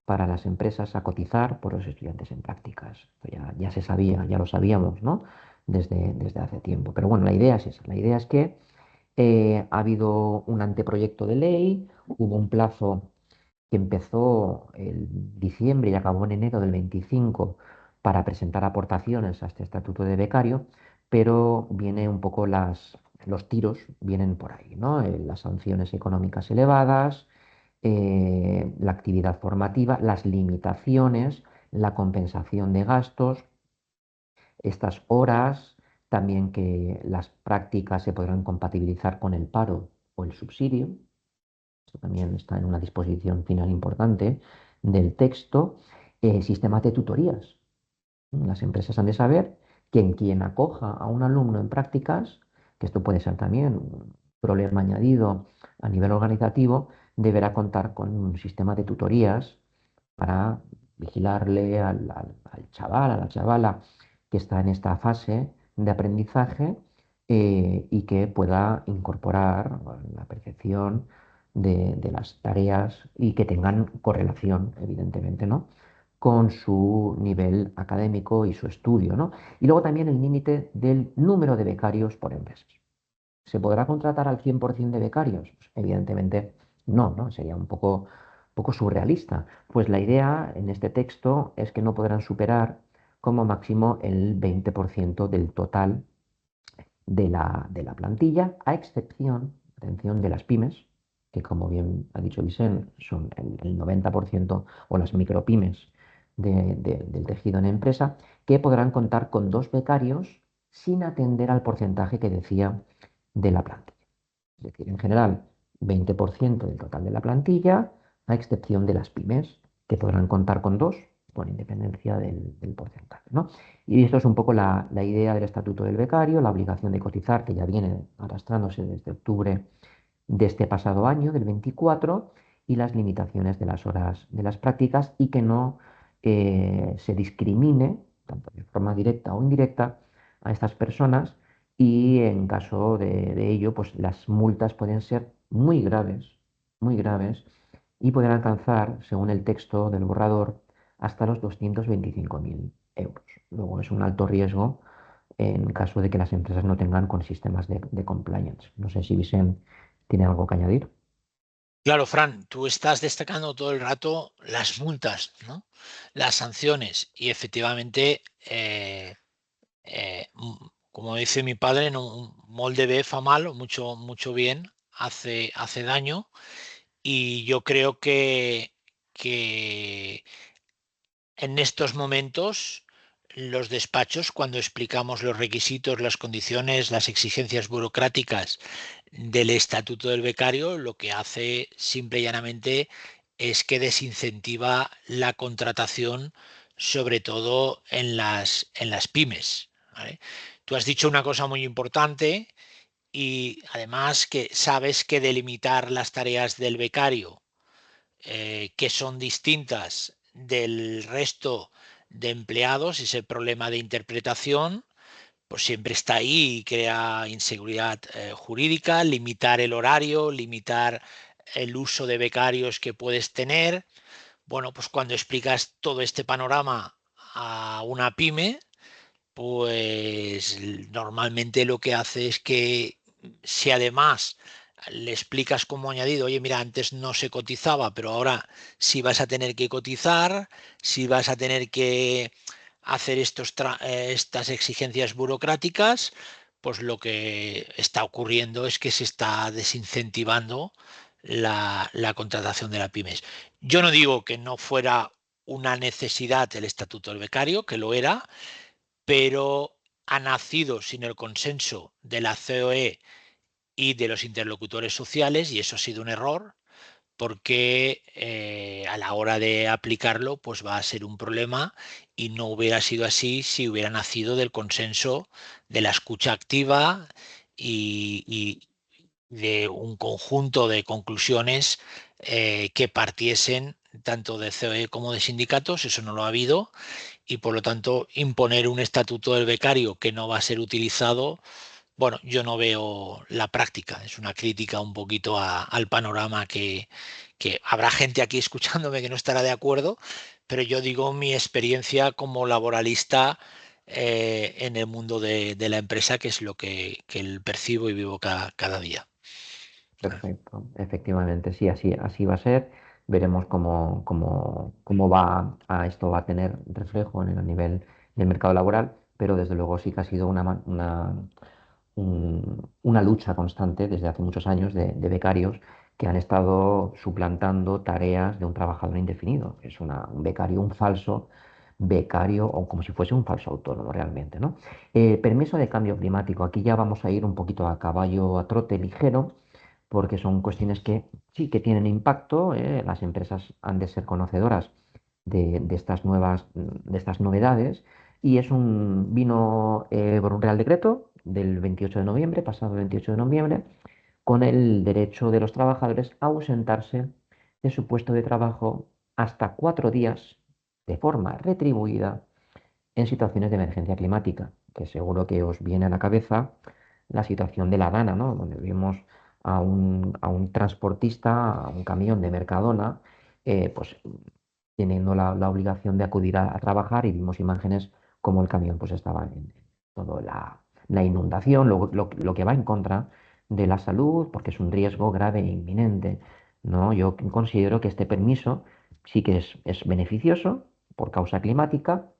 para las empresas a cotizar por los estudiantes en prácticas. Esto ya se sabía, ya lo sabíamos, ¿no? Desde hace tiempo. Pero bueno, la idea es esa. La idea es que ha habido un anteproyecto de ley, hubo un plazo que empezó en diciembre y acabó en enero del 25 para presentar aportaciones a este estatuto de becario, pero viene un poco los tiros vienen por ahí, ¿no? Las sanciones económicas elevadas, la actividad formativa, las limitaciones, la compensación de gastos, estas horas, también que las prácticas se podrán compatibilizar con el paro o el subsidio. Esto también está en una disposición final importante del texto. Sistemas de tutorías. Las empresas han de saber que en quien acoja a un alumno en prácticas, que esto puede ser también un problema añadido a nivel organizativo, deberá contar con un sistema de tutorías para vigilarle al chaval, a la chavala que está en esta fase de aprendizaje, y que pueda incorporar, bueno, la percepción de las tareas y que tengan correlación, evidentemente, ¿no? Con su nivel académico y su estudio, ¿no? Y luego también el límite del número de becarios por empresas. ¿Se podrá contratar al 100% de becarios? Pues, evidentemente no, ¿no? Sería un poco surrealista. Pues la idea en este texto es que no podrán superar como máximo el 20% del total de la plantilla, a excepción, atención, de las pymes, que como bien ha dicho Vicente, son el 90% o las micropymes del tejido en empresa, que podrán contar con 2 becarios sin atender al porcentaje que decía de la plantilla. Es decir, en general, 20% del total de la plantilla, a excepción de las pymes, que podrán contar con dos, con independencia del porcentaje, ¿no? Y esto es un poco la idea del Estatuto del Becario, la obligación de cotizar, que ya viene arrastrándose desde octubre de este pasado año, del 24, y las limitaciones de las horas de las prácticas y que no se discrimine, tanto de forma directa o indirecta, a estas personas y en caso de ello, pues las multas pueden ser muy graves y pueden alcanzar, según el texto del borrador, hasta los 225.000 euros. Luego es un alto riesgo en caso de que las empresas no tengan con sistemas de compliance. No sé si Vicent tiene algo que añadir. Claro, Fran, tú estás destacando todo el rato las multas, ¿no? Las sanciones y efectivamente, como dice mi padre, no, un molde B fa mal, mucho, mucho bien hace daño y yo creo que en estos momentos, los despachos, cuando explicamos los requisitos, las condiciones, las exigencias burocráticas del estatuto del becario, lo que hace simple y llanamente es que desincentiva la contratación, sobre todo en las pymes. ¿Vale? Tú has dicho una cosa muy importante y además que sabes que delimitar las tareas del becario que son distintas del resto de empleados, ese problema de interpretación, pues siempre está ahí y crea inseguridad jurídica, limitar el horario, limitar el uso de becarios que puedes tener. Bueno, pues cuando explicas todo este panorama a una pyme, pues normalmente lo que hace es que si además le explicas como añadido, oye, mira, antes no se cotizaba, pero ahora sí vas a tener que cotizar, sí vas a tener que hacer estas exigencias burocráticas, pues lo que está ocurriendo es que se está desincentivando la contratación de las pymes. Yo no digo que no fuera una necesidad el estatuto del becario, que lo era, pero ha nacido sin el consenso de la COE y de los interlocutores sociales y eso ha sido un error porque a la hora de aplicarlo pues va a ser un problema y no hubiera sido así si hubiera nacido del consenso de la escucha activa y de un conjunto de conclusiones que partiesen tanto de COE como de sindicatos, eso no lo ha habido y por lo tanto imponer un estatuto del becario que no va a ser utilizado, bueno, yo no veo la práctica, es una crítica un poquito al panorama que habrá gente aquí escuchándome que no estará de acuerdo, pero yo digo mi experiencia como laboralista en el mundo de la empresa, que es lo que el percibo y vivo cada día. Perfecto, efectivamente, sí, así va a ser. Veremos cómo esto va a tener reflejo en el nivel del mercado laboral, pero desde luego sí que ha sido una lucha constante desde hace muchos años de becarios que han estado suplantando tareas de un trabajador indefinido. Es un becario, un falso becario o como si fuese un falso autónomo realmente, ¿no? Permiso de cambio climático. Aquí ya vamos a ir un poquito a caballo a trote ligero porque son cuestiones que sí que tienen impacto. Las empresas han de ser conocedoras de estas novedades y vino por un Real Decreto del 28 de noviembre, pasado 28 de noviembre, con el derecho de los trabajadores a ausentarse de su puesto de trabajo hasta 4 días de forma retribuida en situaciones de emergencia climática, que seguro que os viene a la cabeza la situación de La Dana, ¿no? Donde vimos a un transportista, a un camión de Mercadona, pues teniendo la obligación de acudir a trabajar y vimos imágenes como el camión pues estaba en toda la inundación, lo que va en contra de la salud porque es un riesgo grave e inminente, ¿no? Yo considero que este permiso sí que es beneficioso por causa climática,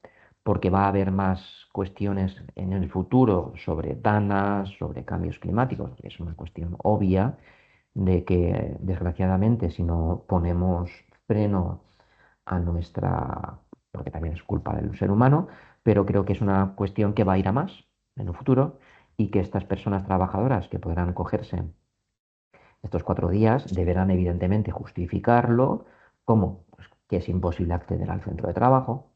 porque va a haber más cuestiones en el futuro sobre danas, sobre cambios climáticos, que es una cuestión obvia de que desgraciadamente si no ponemos freno a nuestra, porque también es culpa del ser humano, pero creo que es una cuestión que va a ir a más en el futuro y que estas personas trabajadoras que podrán cogerse estos 4 días deberán evidentemente justificarlo como pues, que es imposible acceder al centro de trabajo,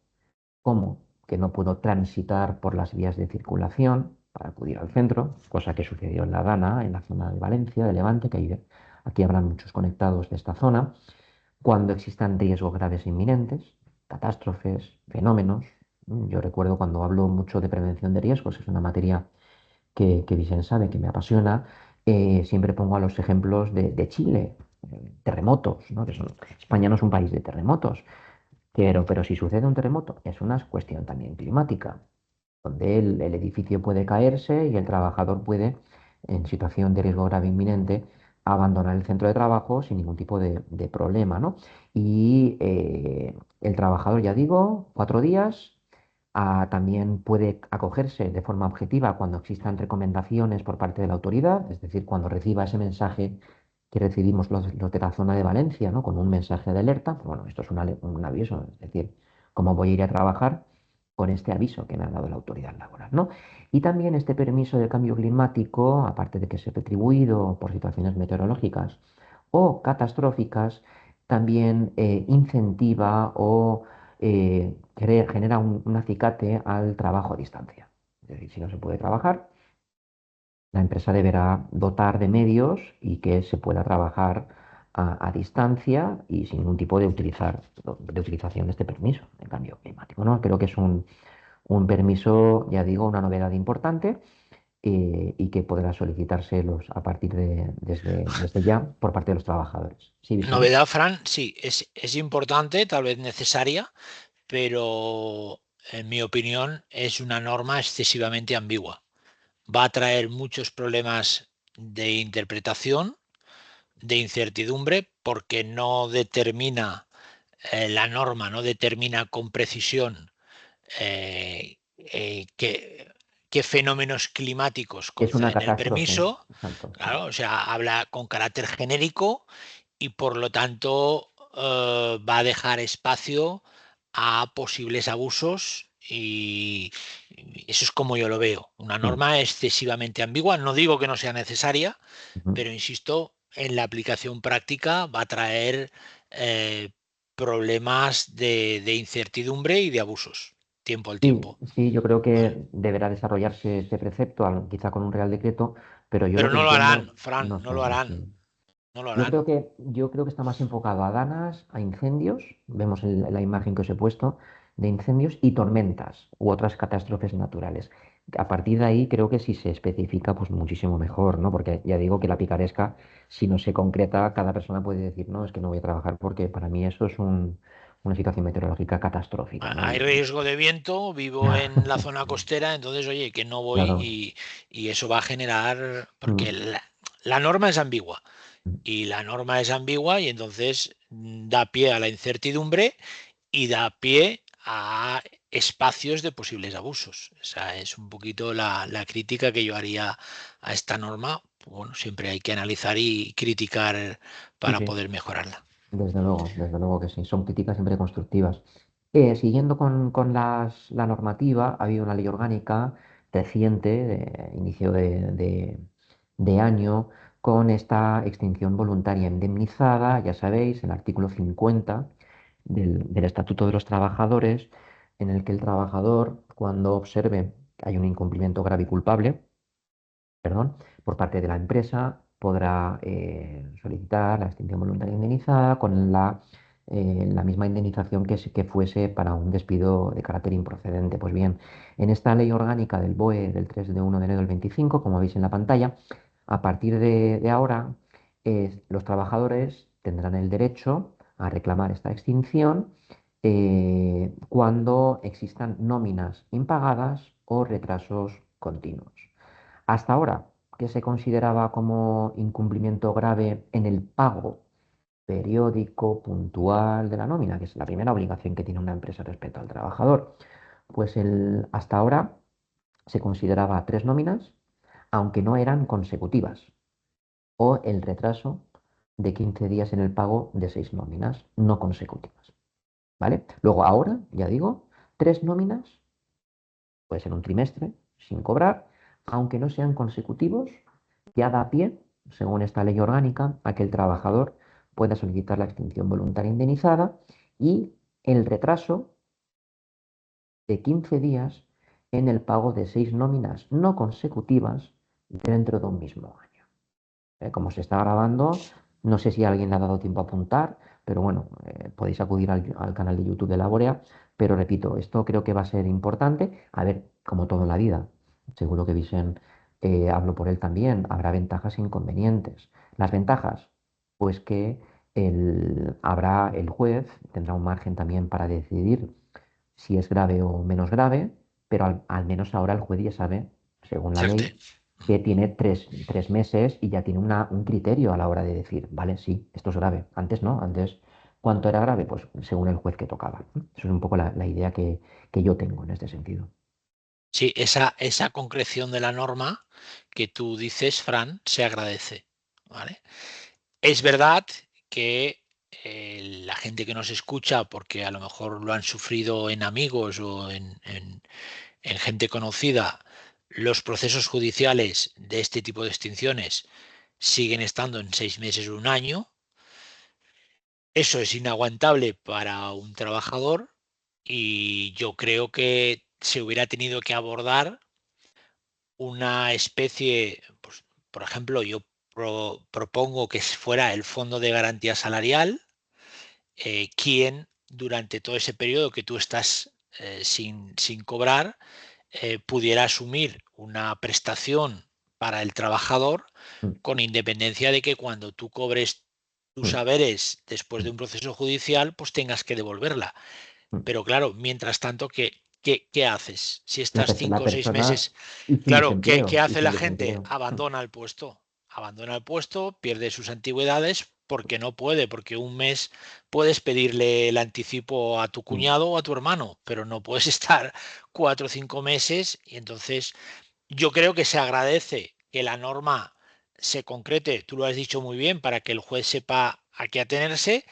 como que no puedo transitar por las vías de circulación para acudir al centro, cosa que sucedió en La Dana, en la zona de Valencia, de Levante, que aquí habrán muchos conectados de esta zona, cuando existan riesgos graves e inminentes, catástrofes, fenómenos. Yo recuerdo cuando hablo mucho de prevención de riesgos, es una materia que Vicente sabe que me apasiona, siempre pongo a los ejemplos de Chile, terremotos, ¿no? España no es un país de terremotos, pero si sucede un terremoto es una cuestión también climática, donde el edificio puede caerse y el trabajador puede, en situación de riesgo grave inminente, abandonar el centro de trabajo sin ningún tipo de problema, ¿no? Y el trabajador, ya digo, 4 días, también puede acogerse de forma objetiva cuando existan recomendaciones por parte de la autoridad, es decir, cuando reciba ese mensaje que recibimos los de la zona de Valencia, ¿no? Con un mensaje de alerta, pues bueno, esto es un aviso, es decir, cómo voy a ir a trabajar con este aviso que me ha dado la autoridad laboral, ¿no? Y también este permiso del cambio climático, aparte de que se retribuido por situaciones meteorológicas o catastróficas, también incentiva o genera un acicate al trabajo a distancia. Es decir, si no se puede trabajar, la empresa deberá dotar de medios y que se pueda trabajar a distancia y sin ningún tipo de utilización de este permiso de cambio climático, ¿no? Creo que es un permiso, ya digo, una novedad importante y que podrá solicitarse a partir desde ya por parte de los trabajadores. ¿Sí, Vicente? Novedad, Fran, sí, es importante, tal vez necesaria, pero en mi opinión es una norma excesivamente ambigua. Va a traer muchos problemas de interpretación, de incertidumbre, porque no determina, la norma no determina con precisión qué fenómenos climáticos Es una conceden el catástrofe, permiso. exacto, sí. Claro, o sea, habla con carácter genérico y por lo tanto va a dejar espacio a posibles abusos y eso es como yo lo veo. Una Mm, norma excesivamente ambigua. No digo que no sea necesaria, ujú. pero insisto, en la aplicación práctica va a traer eh, problemas de incertidumbre y de abusos, tiempo al Sí, tiempo. sí, yo creo ¿Vale? que deberá desarrollarse este precepto, quizá con un real decreto, pero yo lo Pero que no lo entiendo, harán, Fran, no no sé, lo no harán, sé. no lo Yo harán. creo que está más enfocado a danas, a incendios, vemos la imagen que os he puesto de incendios y tormentas u otras catástrofes naturales. A partir de ahí creo que si se especifica, pues muchísimo mejor, ¿no? Porque ya digo que la picaresca, si no se concreta, cada persona puede decir, no, es que no voy a trabajar porque para mí eso es una situación meteorológica catastrófica, ¿no? Hay riesgo de viento, vivo en la zona costera, entonces, oye, que no voy Claro. y eso va a generar, porque Mm, la norma es ambigua mm. y la norma es ambigua y entonces da pie a la incertidumbre y da pie a espacios de posibles abusos. Esa es un poquito la crítica que yo haría a esta norma. Bueno, siempre hay que analizar y criticar Sí, para sí. poder mejorarla. Desde luego que sí, son críticas siempre constructivas. Siguiendo con la normativa, ha habido una ley orgánica reciente, de inicio de año, con esta extinción voluntaria indemnizada, ya sabéis, el artículo 50 del Estatuto de los Trabajadores, en el que el trabajador, cuando observe que hay un incumplimiento grave y culpable, perdón, por parte de la empresa, podrá solicitar la extinción voluntaria indemnizada con la misma indemnización que fuese para un despido de carácter improcedente. Pues bien, en esta ley orgánica del BOE del 3 de 1 de enero del 25, como veis en la pantalla, a partir de ahora, los trabajadores tendrán el derecho a reclamar esta extinción cuando existan nóminas impagadas o retrasos continuos. Hasta ahora, que se consideraba como incumplimiento grave en el pago periódico, puntual de la nómina, que es la primera obligación que tiene una empresa respecto al trabajador. Pues hasta ahora se consideraba tres nóminas, aunque no eran consecutivas, o el retraso de 15 días en el pago de seis nóminas no consecutivas. ¿Vale? Luego, ahora, ya digo, tres nóminas, puede ser un trimestre, sin cobrar, aunque no sean consecutivos, ya da pie, según esta ley orgánica, a que el trabajador pueda solicitar la extinción voluntaria indemnizada y el retraso de 15 días en el pago de seis nóminas no consecutivas dentro de un mismo año. Como se está grabando, no sé si alguien le ha dado tiempo a apuntar, pero bueno, podéis acudir al canal de YouTube de Laborea. Pero repito, esto creo que va a ser importante. A ver, como todo en la vida, seguro que Vicen, hablo por él también, habrá ventajas e inconvenientes. Las ventajas, pues que el juez tendrá un margen también para decidir si es grave o menos grave, pero al menos ahora el juez ya sabe, según la Certe. ley, que tiene tres meses y ya tiene un criterio a la hora de decir, vale, sí, esto es grave. Antes no, antes, ¿cuánto era grave? Pues según el juez que tocaba. Eso es un poco la idea que yo tengo en este sentido. Sí, esa concreción de la norma que tú dices, Fran, se agradece, ¿vale? Es verdad que la gente que nos escucha, porque a lo mejor lo han sufrido en amigos o en gente conocida, los procesos judiciales de este tipo de extinciones siguen estando en 6 meses o un año. Eso es inaguantable para un trabajador y yo creo que se hubiera tenido que abordar una especie, pues, por ejemplo, yo propongo que fuera el Fondo de Garantía Salarial, quien durante todo ese periodo que tú estás sin cobrar, pudiera asumir una prestación para el trabajador Mm, con independencia de que cuando tú cobres tus mm, haberes después de mm, un proceso judicial, pues tengas que devolverla. mm. Pero claro, mientras tanto, ¿qué haces? Si estás La 5 o 6 meses, persona y sin claro, ¿qué desempleo, y hace sin la gente? desempleo. Abandona el puesto. Abandona el puesto, pierde sus antigüedades porque no puede, porque un mes puedes pedirle el anticipo a tu Mm, cuñado o a tu hermano, pero no puedes estar 4 o 5 meses y entonces yo creo que se agradece que la norma se concrete, tú lo has dicho muy bien, para que el juez sepa a qué atenerse,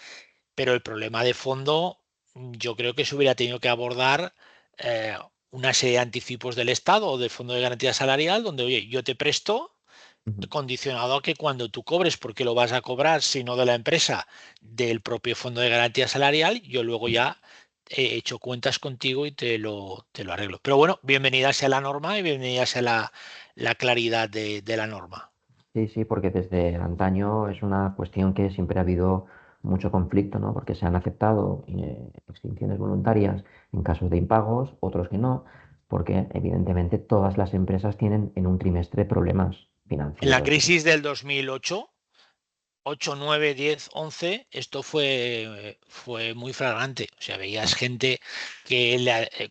pero el problema de fondo, yo creo que se hubiera tenido que abordar eh, una serie de anticipos del Estado o del Fondo de Garantía Salarial, donde, oye, yo te presto ujú, condicionado a que cuando tú cobres, porque lo vas a cobrar, si no de la empresa, del propio Fondo de Garantía Salarial, yo luego ya he hecho cuentas contigo y te lo arreglo. Pero bueno, bienvenida sea la norma y bienvenida sea la claridad de la norma. sí, sí, porque desde antaño es una cuestión que siempre ha habido mucho conflicto, ¿no? Porque se han aceptado extinciones voluntarias en casos de impagos, otros que no, porque evidentemente todas las empresas tienen en un trimestre problemas En la financieros. crisis del 2008, 8, 9, 10, 11, esto fue muy flagrante. O sea, veías Ah, gente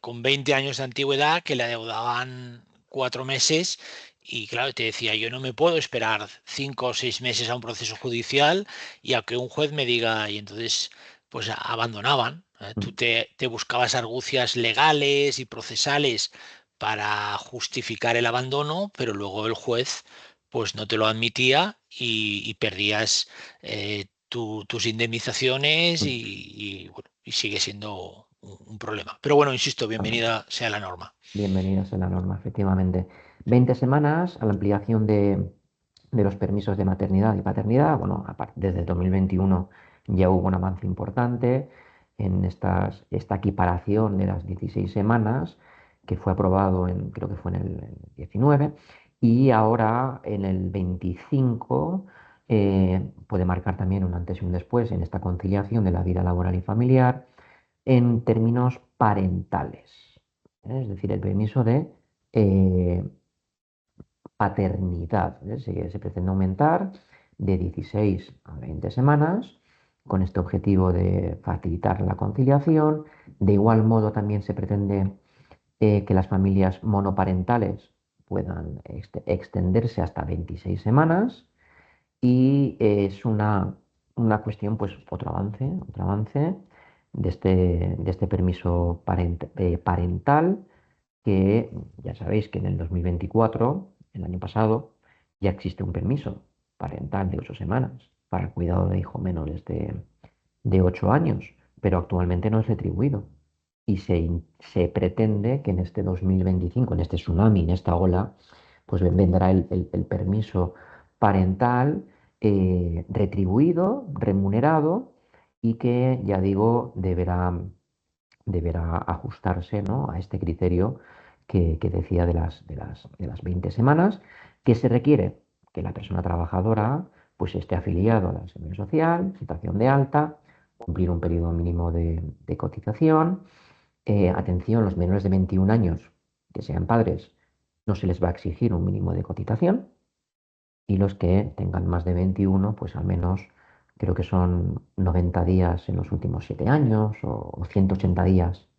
con 20 años de antigüedad que le adeudaban 4 meses y claro, te decía, yo no me puedo esperar 5 o 6 meses a un proceso judicial y a que un juez me diga, y entonces pues abandonaban. Tú mm, te buscabas argucias legales y procesales para justificar el abandono, pero luego el juez pues no te lo admitía y perdías tus indemnizaciones mm, bueno, y sigue siendo un problema. Pero bueno, insisto, totalmente. bienvenida sea la norma. Bienvenidos a la norma, efectivamente. 20 semanas a la ampliación de los permisos de maternidad y paternidad. Bueno, desde el 2021 ya hubo un avance importante en esta equiparación de las 16 semanas, que fue aprobado creo que fue en el 19, y ahora en el 25 puede marcar también un antes y un después en esta conciliación de la vida laboral y familiar en términos parentales. Es decir, el permiso de eh, paternidad. Se pretende aumentar de 16 a 20 semanas con este objetivo de facilitar la conciliación. De igual modo, también se pretende que las familias monoparentales puedan extenderse hasta 26 semanas y es una cuestión, pues otro avance de este permiso parental que ya sabéis que en el 2024, el año pasado, ya existe un permiso parental de 8 semanas para el cuidado de hijos menores de 8 años, pero actualmente no es retribuido. Y se pretende que en este 2025, en este tsunami, en esta ola, pues vendrá el permiso parental retribuido, remunerado y que, ya digo, deberá ajustarse, ¿no?, a este criterio que decía de las 20 semanas, que se requiere que la persona trabajadora pues esté afiliado a la Seguridad Social, situación de alta, cumplir un periodo mínimo de cotización. Atención, los menores de 21 años que sean padres no se les va a exigir un mínimo de cotización y los que tengan más de 21, pues al menos creo que son 90 días en los últimos 7 años o 180 días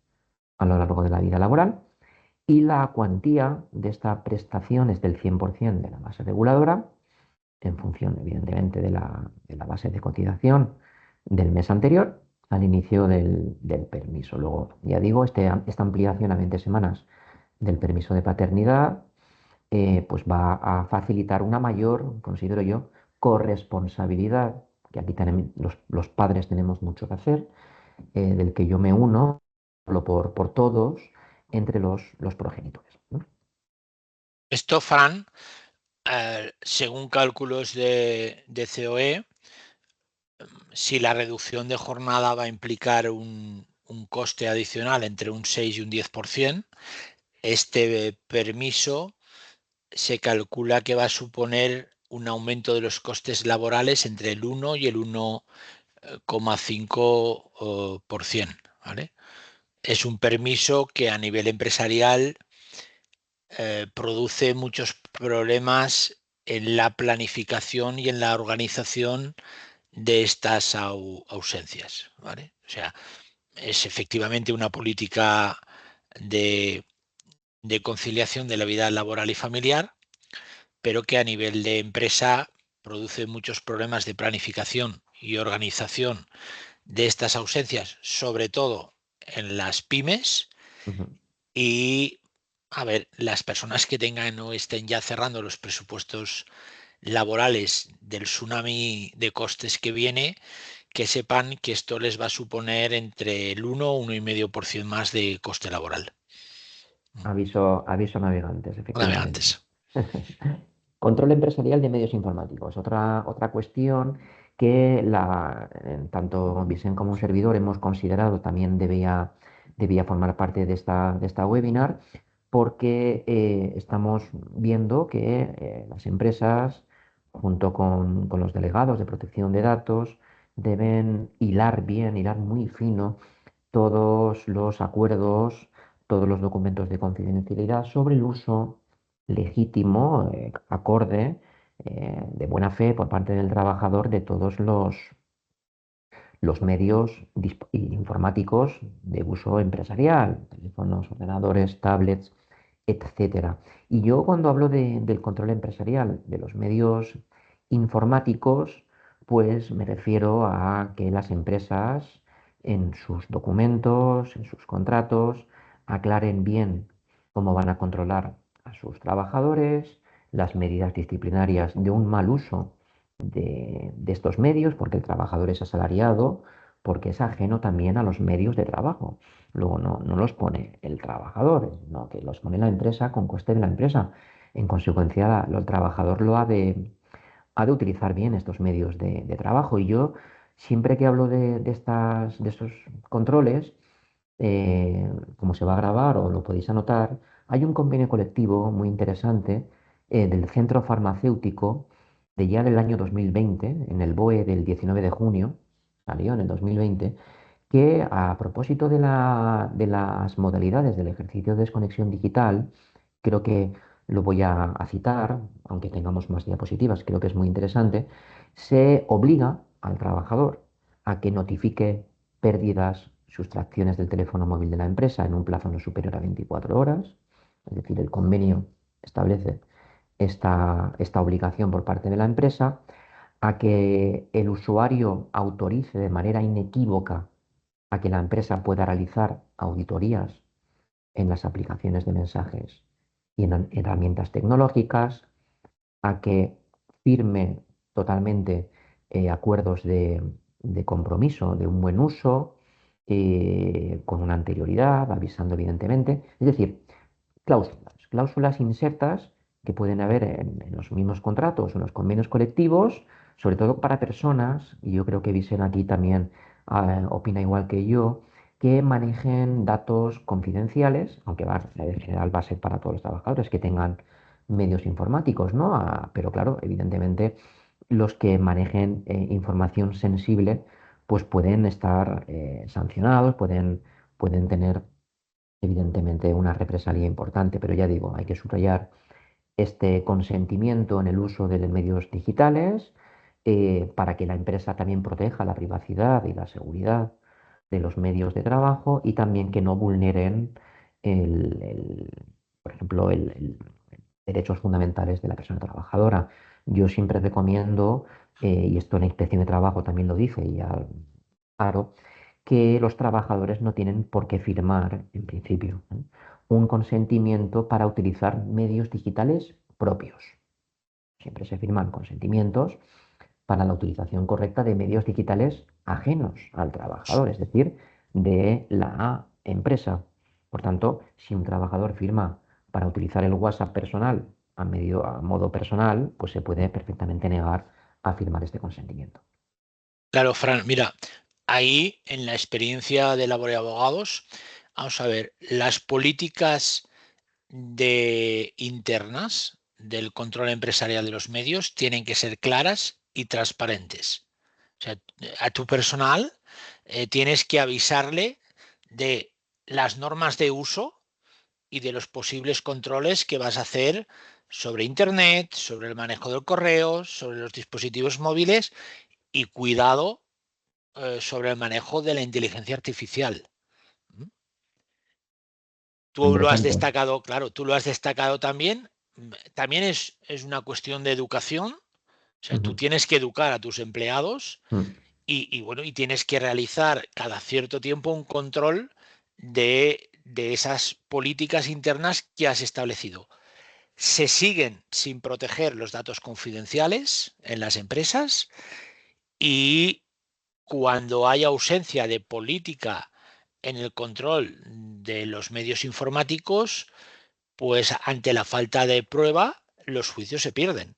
a lo largo de la vida laboral. Y la cuantía de esta prestación es del 100% de la base reguladora, en función, evidentemente, de la base de cotización del mes anterior al inicio del permiso. Luego, ya digo, esta ampliación a 20 semanas del permiso de paternidad pues va a facilitar una mayor, considero yo, corresponsabilidad, que aquí los padres tenemos mucho que hacer, del que yo me uno, hablo por todos, entre los progenitores, ¿no? Esto, Fran, según cálculos de COE, si la reducción de jornada va a implicar un coste adicional entre un 6 y un 10%, este permiso se calcula que va a suponer un aumento de los costes laborales entre el 1 y el 1,5%, ¿vale? Es un permiso que a nivel empresarial produce muchos problemas en la planificación y en la organización de estas ausencias, ¿vale? O sea, es efectivamente una política de, de conciliación de la vida laboral y familiar, pero que a nivel de empresa produce muchos problemas de planificación y organización de estas ausencias, sobre todo en las pymes Ujú. y, a ver, las personas que tengan o estén ya cerrando los presupuestos laborales del tsunami de costes que viene, que sepan que esto les va a suponer entre el 1 o 1,5% más de coste laboral. Aviso a navegantes, efectivamente. Navegantes. Control empresarial de medios informáticos. Otra cuestión que tanto Vicen como un servidor hemos considerado también debía formar parte de esta webinar, porque estamos viendo que las empresas, junto con los delegados de protección de datos, deben hilar muy fino todos los acuerdos, todos los documentos de confidencialidad sobre el uso legítimo, acorde, de buena fe por parte del trabajador de todos los medios informáticos de uso empresarial, teléfonos, ordenadores, tablets, etcétera. Y yo cuando hablo del control empresarial de los medios informáticos, pues me refiero a que las empresas en sus documentos, en sus contratos, aclaren bien cómo van a controlar a sus trabajadores, las medidas disciplinarias de un mal uso de estos medios, porque el trabajador es asalariado, porque es ajeno también a los medios de trabajo. Luego no los pone el trabajador, no, que los pone la empresa con coste de la empresa. En consecuencia, el trabajador ha de utilizar bien estos medios de trabajo. Y yo, siempre que hablo de estos controles, como se va a grabar o lo podéis anotar, hay un convenio colectivo muy interesante del Centro Farmacéutico de ya del año 2020, en el BOE del 19 de junio, salió en el 2020, que a propósito de las modalidades del ejercicio de desconexión digital, creo que lo voy a citar, aunque tengamos más diapositivas, creo que es muy interesante, se obliga al trabajador a que notifique pérdidas, sustracciones del teléfono móvil de la empresa en un plazo no superior a 24 horas, es decir, el convenio establece esta obligación por parte de la empresa a que el usuario autorice de manera inequívoca a que la empresa pueda realizar auditorías en las aplicaciones de mensajes y en herramientas tecnológicas, a que firme totalmente acuerdos de compromiso, de un buen uso, con una anterioridad, avisando evidentemente. Es decir, cláusulas insertas que pueden haber en los mismos contratos, en los convenios colectivos, sobre todo para personas, y yo creo que Vicen aquí también opina igual que yo, que manejen datos confidenciales, aunque en general va a ser para todos los trabajadores que tengan medios informáticos, ¿no? Pero claro, evidentemente los que manejen información sensible, pues pueden estar sancionados, pueden tener evidentemente una represalia importante, pero ya digo, hay que subrayar este consentimiento en el uso de medios digitales para que la empresa también proteja la privacidad y la seguridad de los medios de trabajo y también que no vulneren, el, por ejemplo, derechos fundamentales de la persona trabajadora. Yo siempre recomiendo, y esto en la inspección de trabajo también lo dice, y ya claro, que los trabajadores no tienen por qué firmar, en principio, ¿eh? Un consentimiento para utilizar medios digitales propios. Siempre se firman consentimientos para la utilización correcta de medios digitales ajenos al trabajador, es decir, de la empresa. Por tanto, si un trabajador firma para utilizar el WhatsApp personal a modo personal, pues se puede perfectamente negar a firmar este consentimiento. Claro, Fran, mira, ahí en la experiencia de labor y abogados, vamos a ver, las políticas de internas del control empresarial de los medios tienen que ser claras y transparentes. O sea, a tu personal tienes que avisarle de las normas de uso y de los posibles controles que vas a hacer sobre Internet, sobre el manejo del correo, sobre los dispositivos móviles y cuidado sobre el manejo de la inteligencia artificial. ¿Mm? Tú lo has Interesante. destacado, claro, tú lo has destacado también. También es una cuestión de educación. O sea, tú Ujú, tienes que educar a tus empleados ujú. bueno, y tienes que realizar cada cierto tiempo un control de esas políticas internas que has establecido. Se siguen sin proteger los datos confidenciales en las empresas y cuando hay ausencia de política en el control de los medios informáticos, pues ante la falta de prueba, los juicios se pierden.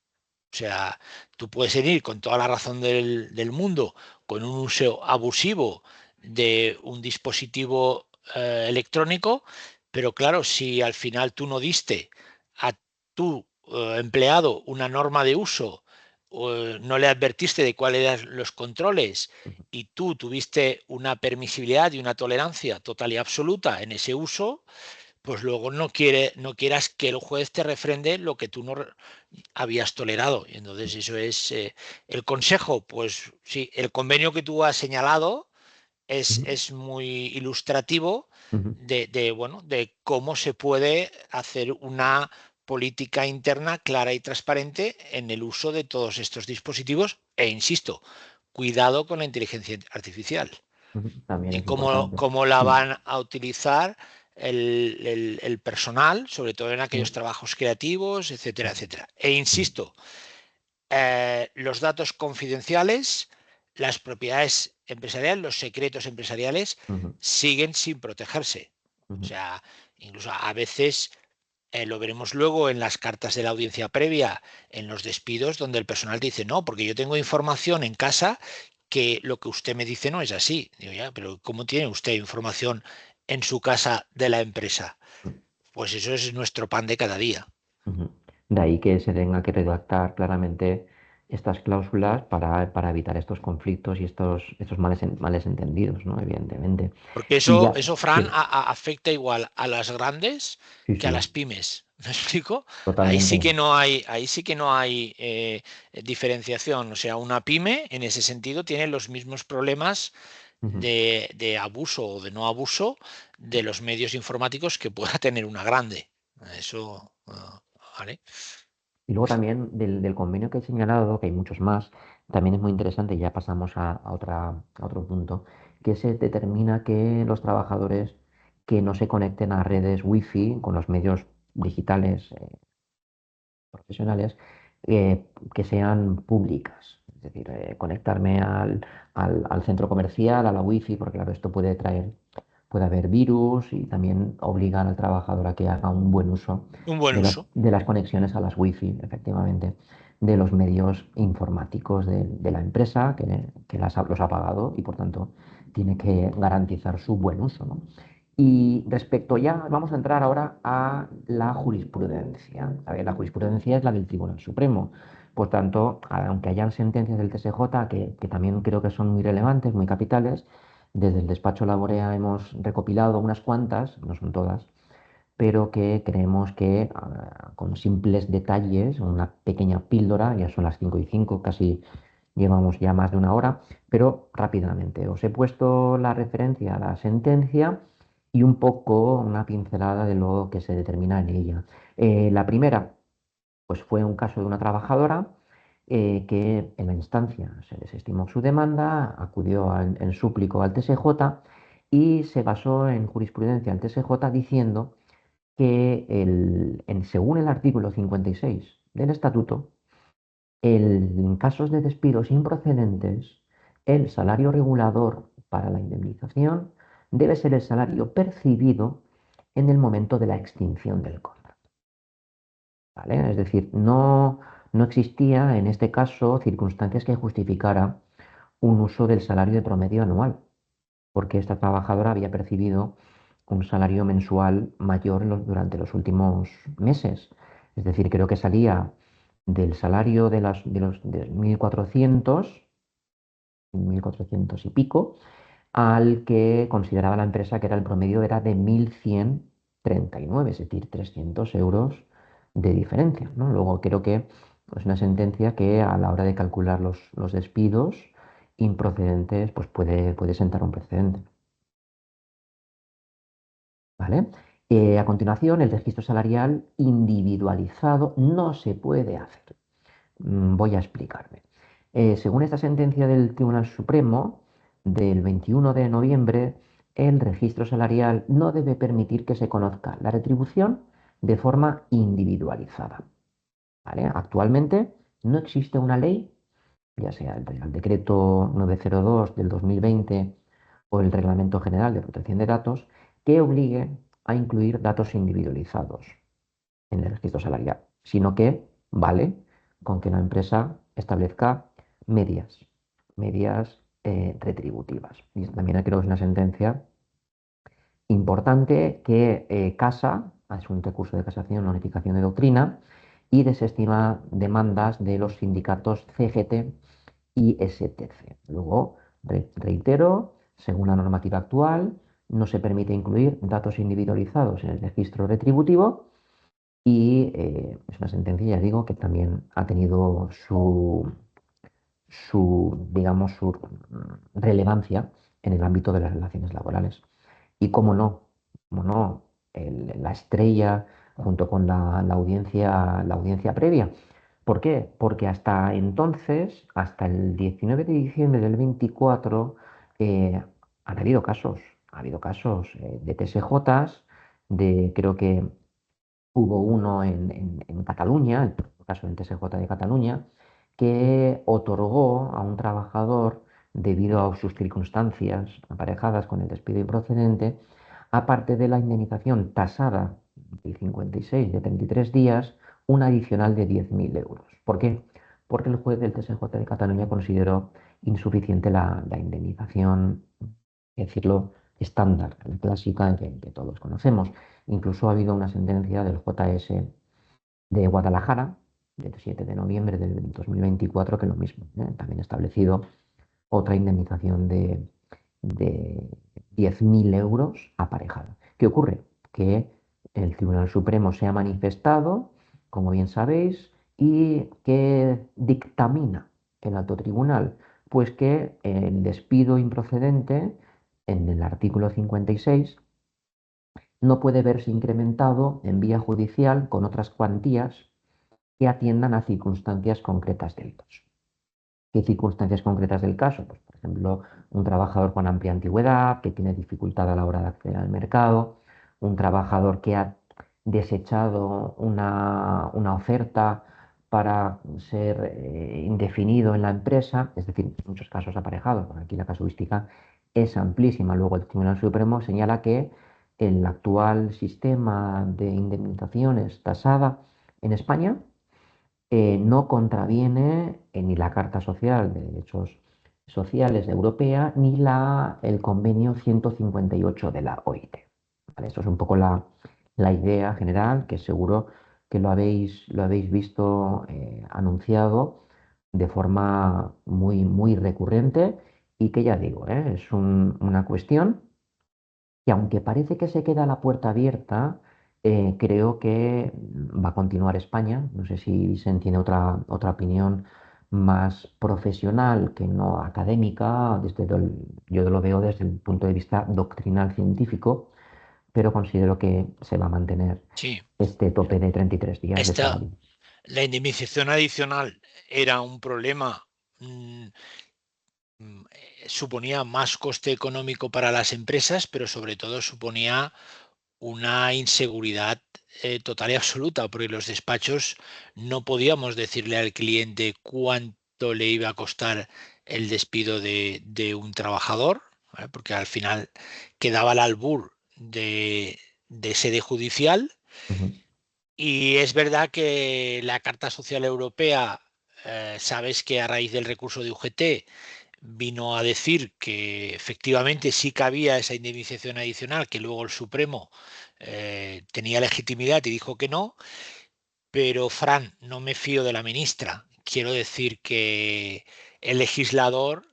O sea, tú puedes ir con toda la razón del mundo con un uso abusivo de un dispositivo electrónico, pero claro, si al final tú no diste a tu empleado una norma de uso, o no le advertiste de cuáles eran los controles y tú tuviste una permisibilidad y una tolerancia total y absoluta en ese uso, pues luego no quieras que el juez te refrende lo que tú no habías tolerado. Y entonces eso es el consejo. Pues sí, el convenio que tú has señalado Ujú, es muy ilustrativo ujú, bueno, de cómo se puede hacer una política interna clara y transparente en el uso de todos estos dispositivos. E insisto, cuidado con la inteligencia artificial ujú. También y es importante. cómo la Mm, van a utilizar el personal, sobre todo en aquellos mm, trabajos creativos, etcétera, ujú, etcétera. E insisto, los datos confidenciales, las propiedades empresariales, los secretos empresariales ujú, siguen sin protegerse. O ujú, sea, incluso a veces lo veremos luego en las cartas de la audiencia previa, en los despidos, donde el personal dice, no, porque yo tengo información en casa que lo que usted me dice no es así. Digo, ya, pero ¿cómo tiene usted información en su casa de la empresa? Pues eso es nuestro pan de cada día. ujú. De ahí que se tenga que redactar claramente estas cláusulas para evitar estos conflictos y estos males entendidos, ¿no? Evidentemente. Porque Y ya, eso Fran, sí, afecta igual a las grandes sí, que a sí, las pymes. ¿Me explico? totalmente. Ahí sí que no hay diferenciación. O sea, una pyme en ese sentido tiene los mismos problemas Ujú. de abuso o de no abuso de los medios informáticos que pueda tener una grande. Eso ¿vale? Y luego también del convenio que he señalado, que hay muchos más, también es muy interesante, ya pasamos a otro punto, que se determina que los trabajadores que no se conecten a redes wifi con los medios digitales profesionales, que sean públicas. Es decir, conectarme al centro comercial, a la wifi, porque claro, esto puede haber virus y también obligar al trabajador a que haga un buen uso Un buen uso. de las conexiones a las wifi, efectivamente, de los medios informáticos de la empresa que los ha pagado y por tanto tiene que garantizar su buen uso, ¿no? Y respecto ya, vamos a entrar ahora a la jurisprudencia. A ver, la jurisprudencia es la del Tribunal Supremo. Por tanto, aunque hayan sentencias del TSJ que también creo que son muy relevantes, muy capitales, desde el despacho Laborea hemos recopilado unas cuantas, no son todas, pero que creemos que con simples detalles, una pequeña píldora, ya son las 5:05, casi llevamos ya más de una hora, pero rápidamente. Os he puesto la referencia a la sentencia y un poco una pincelada de lo que se determina en ella. La primera, pues fue un caso de una trabajadora que en la instancia se desestimó su demanda, acudió en súplico al TSJ y se basó en jurisprudencia del TSJ diciendo que según el artículo 56 del estatuto, en casos de despidos improcedentes, el salario regulador para la indemnización debe ser el salario percibido en el momento de la extinción del contrato. ¿Vale? Es decir, no existía en este caso circunstancias que justificara un uso del salario de promedio anual, porque esta trabajadora había percibido un salario mensual mayor durante los últimos meses. Es decir, creo que salía del salario de 1.400 y pico, al que consideraba la empresa que era el promedio era de 1.139, es decir, 300 euros de diferencia, ¿no? Luego creo que es una sentencia que a la hora de calcular los despidos improcedentes pues puede sentar un precedente. ¿Vale? A continuación, el registro salarial individualizado no se puede hacer. Voy a explicarme. Según esta sentencia del Tribunal Supremo del 21 de noviembre, el registro salarial no debe permitir que se conozca la retribución de forma individualizada. ¿Vale? Actualmente no existe una ley, ya sea el Real Decreto 902 del 2020 o el Reglamento General de Protección de Datos, que obligue a incluir datos individualizados en el registro salarial, sino que vale con que la empresa establezca medias retributivas. Y también creo que es una sentencia importante que casa, es un recurso de casación, notificación de doctrina, y desestima demandas de los sindicatos CGT y STC. Luego, reitero, según la normativa actual, no se permite incluir datos individualizados en el registro retributivo y es una sentencia, ya digo, que también ha tenido digamos, su relevancia en el ámbito de las relaciones laborales. Y cómo no, la estrella junto con la audiencia previa. ¿Por qué? Porque hasta entonces, hasta el 19 de diciembre del 24, han habido casos, ha habido casos de TSJs, creo que hubo uno en Cataluña, el caso del TSJ de Cataluña, que otorgó a un trabajador, debido a sus circunstancias aparejadas con el despido improcedente, aparte de la indemnización tasada del 56 de 33 días, un adicional de 10.000 euros. ¿Por qué? Porque el juez del TSJ de Cataluña consideró insuficiente la indemnización, es decirlo, estándar, la clásica que todos conocemos. Incluso ha habido una sentencia del JS de Guadalajara, del 7 de noviembre del 2024, que lo mismo, también ha establecido otra indemnización de 10.000 euros aparejada. ¿Qué ocurre? Que el Tribunal Supremo se ha manifestado, como bien sabéis, y que dictamina el alto tribunal, pues que el despido improcedente en el artículo 56 no puede verse incrementado en vía judicial con otras cuantías que atiendan a circunstancias concretas del caso. ¿Qué circunstancias concretas del caso? Pues, por ejemplo, un trabajador con amplia antigüedad, que tiene dificultad a la hora de acceder al mercado, un trabajador que ha desechado una oferta para ser indefinido en la empresa, es decir, muchos casos aparejados, porque aquí la casuística es amplísima. Luego el Tribunal Supremo señala que el actual sistema de indemnizaciones tasada en España no contraviene ni la Carta Social de Derechos Sociales Europea ni el convenio 158 de la OIT. ¿Vale? Esto es un poco la idea general, que seguro que lo habéis visto anunciado de forma muy, muy recurrente y que ya digo, es una cuestión y aunque parece que se queda la puerta abierta, creo que va a continuar España. No sé si Vicente tiene otra opinión más profesional que no académica. Yo lo veo desde el punto de vista doctrinal científico, pero considero que se va a mantener Sí, este tope de 33 días de esta, salario. la indemnización adicional era un problema, mm, suponía más coste económico para las empresas, pero sobre todo suponía una inseguridad total y absoluta, porque los despachos no podíamos decirle al cliente cuánto le iba a costar el despido de un trabajador, ¿vale? Porque al final quedaba al albur de sede judicial. Ujú, Y es verdad que la Carta Social Europea, sabes que a raíz del recurso de UGT, vino a decir que efectivamente sí cabía esa indemnización adicional, que luego el Supremo tenía legitimidad y dijo que no, pero Fran, no me fío de la ministra. Quiero decir que el legislador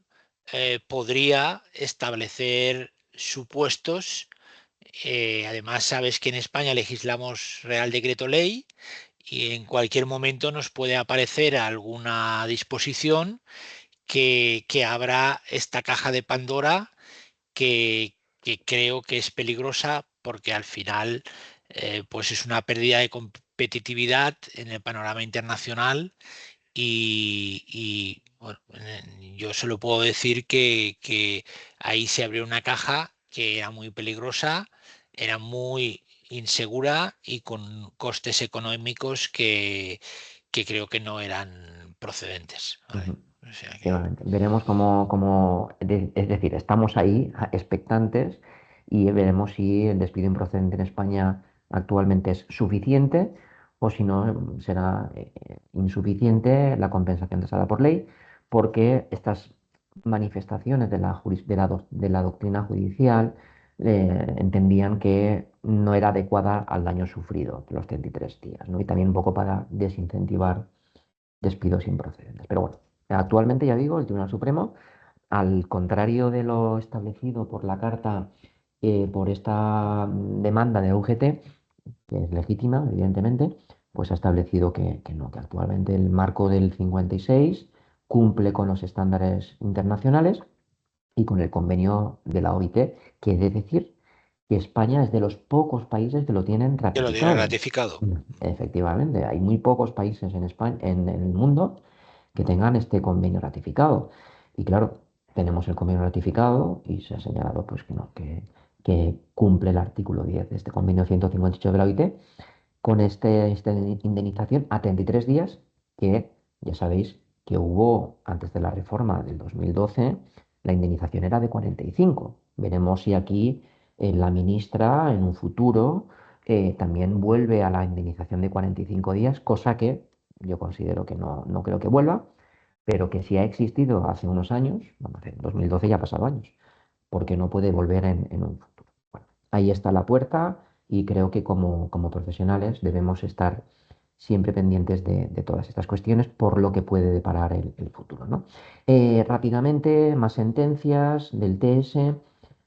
podría establecer supuestos. Además, sabes que en España legislamos Real Decreto Ley y en cualquier momento nos puede aparecer alguna disposición que abra esta caja de Pandora que creo que es peligrosa porque al final pues es una pérdida de competitividad en el panorama internacional bueno, yo solo puedo decir que ahí se abrió una caja que era muy peligrosa, era muy insegura y con costes económicos que creo que no eran procedentes. ¿Vale? ujú. O sea que, Efectivamente. Veremos es decir, estamos ahí expectantes y veremos si el despido improcedente en España actualmente es suficiente o si no será insuficiente la compensación tasada por ley, porque estas manifestaciones de la doctrina judicial entendían que no era adecuada al daño sufrido, los 33 días, ¿no? Y también un poco para desincentivar despidos improcedentes. Pero bueno, actualmente ya digo, el Tribunal Supremo, al contrario de lo establecido por la Carta, por esta demanda de UGT, que es legítima, evidentemente, pues ha establecido que no, que actualmente el marco del 56 cumple con los estándares internacionales y con el convenio de la OIT, que es decir que España es de los pocos países que lo tienen que lo tiene ratificado. ratificado. Efectivamente, hay muy pocos países en España, en el mundo que tengan este convenio ratificado. Y claro, tenemos el convenio ratificado y se ha señalado pues, que, no, que cumple el artículo 10 de este convenio 158 de la OIT con esta indemnización a 33 días, que ya sabéis que hubo antes de la reforma del 2012, la indemnización era de 45. Veremos si aquí la ministra en un futuro también vuelve a la indemnización de 45 días, cosa que yo considero que no creo que vuelva, pero que si ha existido hace unos años, vamos a decir, en 2012 ya ha pasado años, porque no puede volver en un futuro. Bueno, ahí está la puerta y creo que como profesionales debemos estar siempre pendientes de todas estas cuestiones por lo que puede deparar el futuro, ¿no? Rápidamente, más sentencias del TS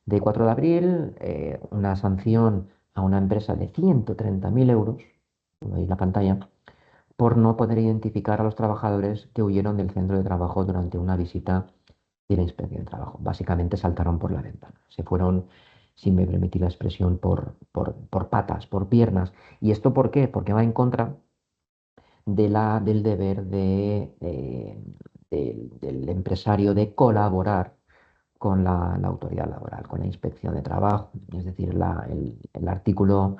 de 4 de abril, una sanción a una empresa de 130.000 euros, lo veis en la pantalla, por no poder identificar a los trabajadores que huyeron del centro de trabajo durante una visita de la inspección de trabajo. Básicamente saltaron por la ventana. Se fueron, si me permitís la expresión, por patas, por piernas. ¿Y esto por qué? Porque va en contra del deber del empresario de colaborar con la autoridad laboral, con la inspección de trabajo. Es decir, el artículo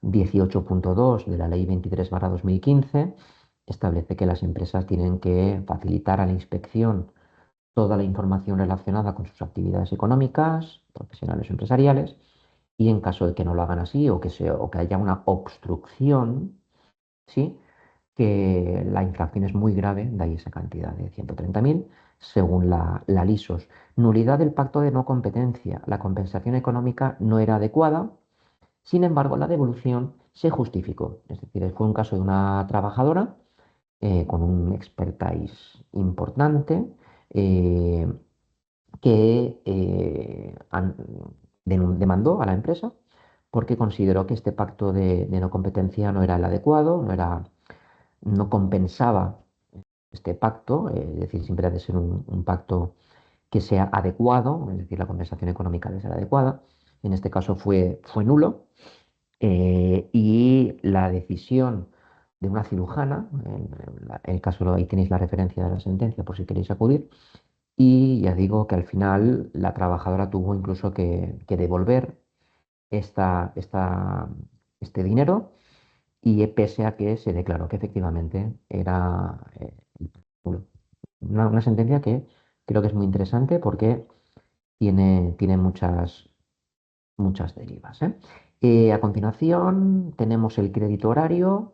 18.2 de la Ley 23/2015 establece que las empresas tienen que facilitar a la inspección toda la información relacionada con sus actividades económicas, profesionales o empresariales, y en caso de que no lo hagan así o que haya una obstrucción, ¿sí? Que la infracción es muy grave, de ahí esa cantidad de 130.000, según la LISOS. Nulidad del pacto de no competencia. La compensación económica no era adecuada, sin embargo, la devolución se justificó. Es decir, fue un caso de una trabajadora con un expertise importante eh, que demandó a la empresa porque consideró que este pacto de no competencia no era el adecuado, no compensaba este pacto, es decir, siempre ha de ser un pacto que sea adecuado, es decir, la compensación económica debe ser adecuada. En este caso fue nulo y la decisión de una cirujana, en el caso ahí tenéis la referencia de la sentencia por si queréis acudir, y ya digo que al final la trabajadora tuvo incluso que devolver este dinero y pese a que se declaró que efectivamente era una sentencia que creo que es muy interesante porque tiene muchas derivas, ¿eh? A continuación tenemos el crédito horario.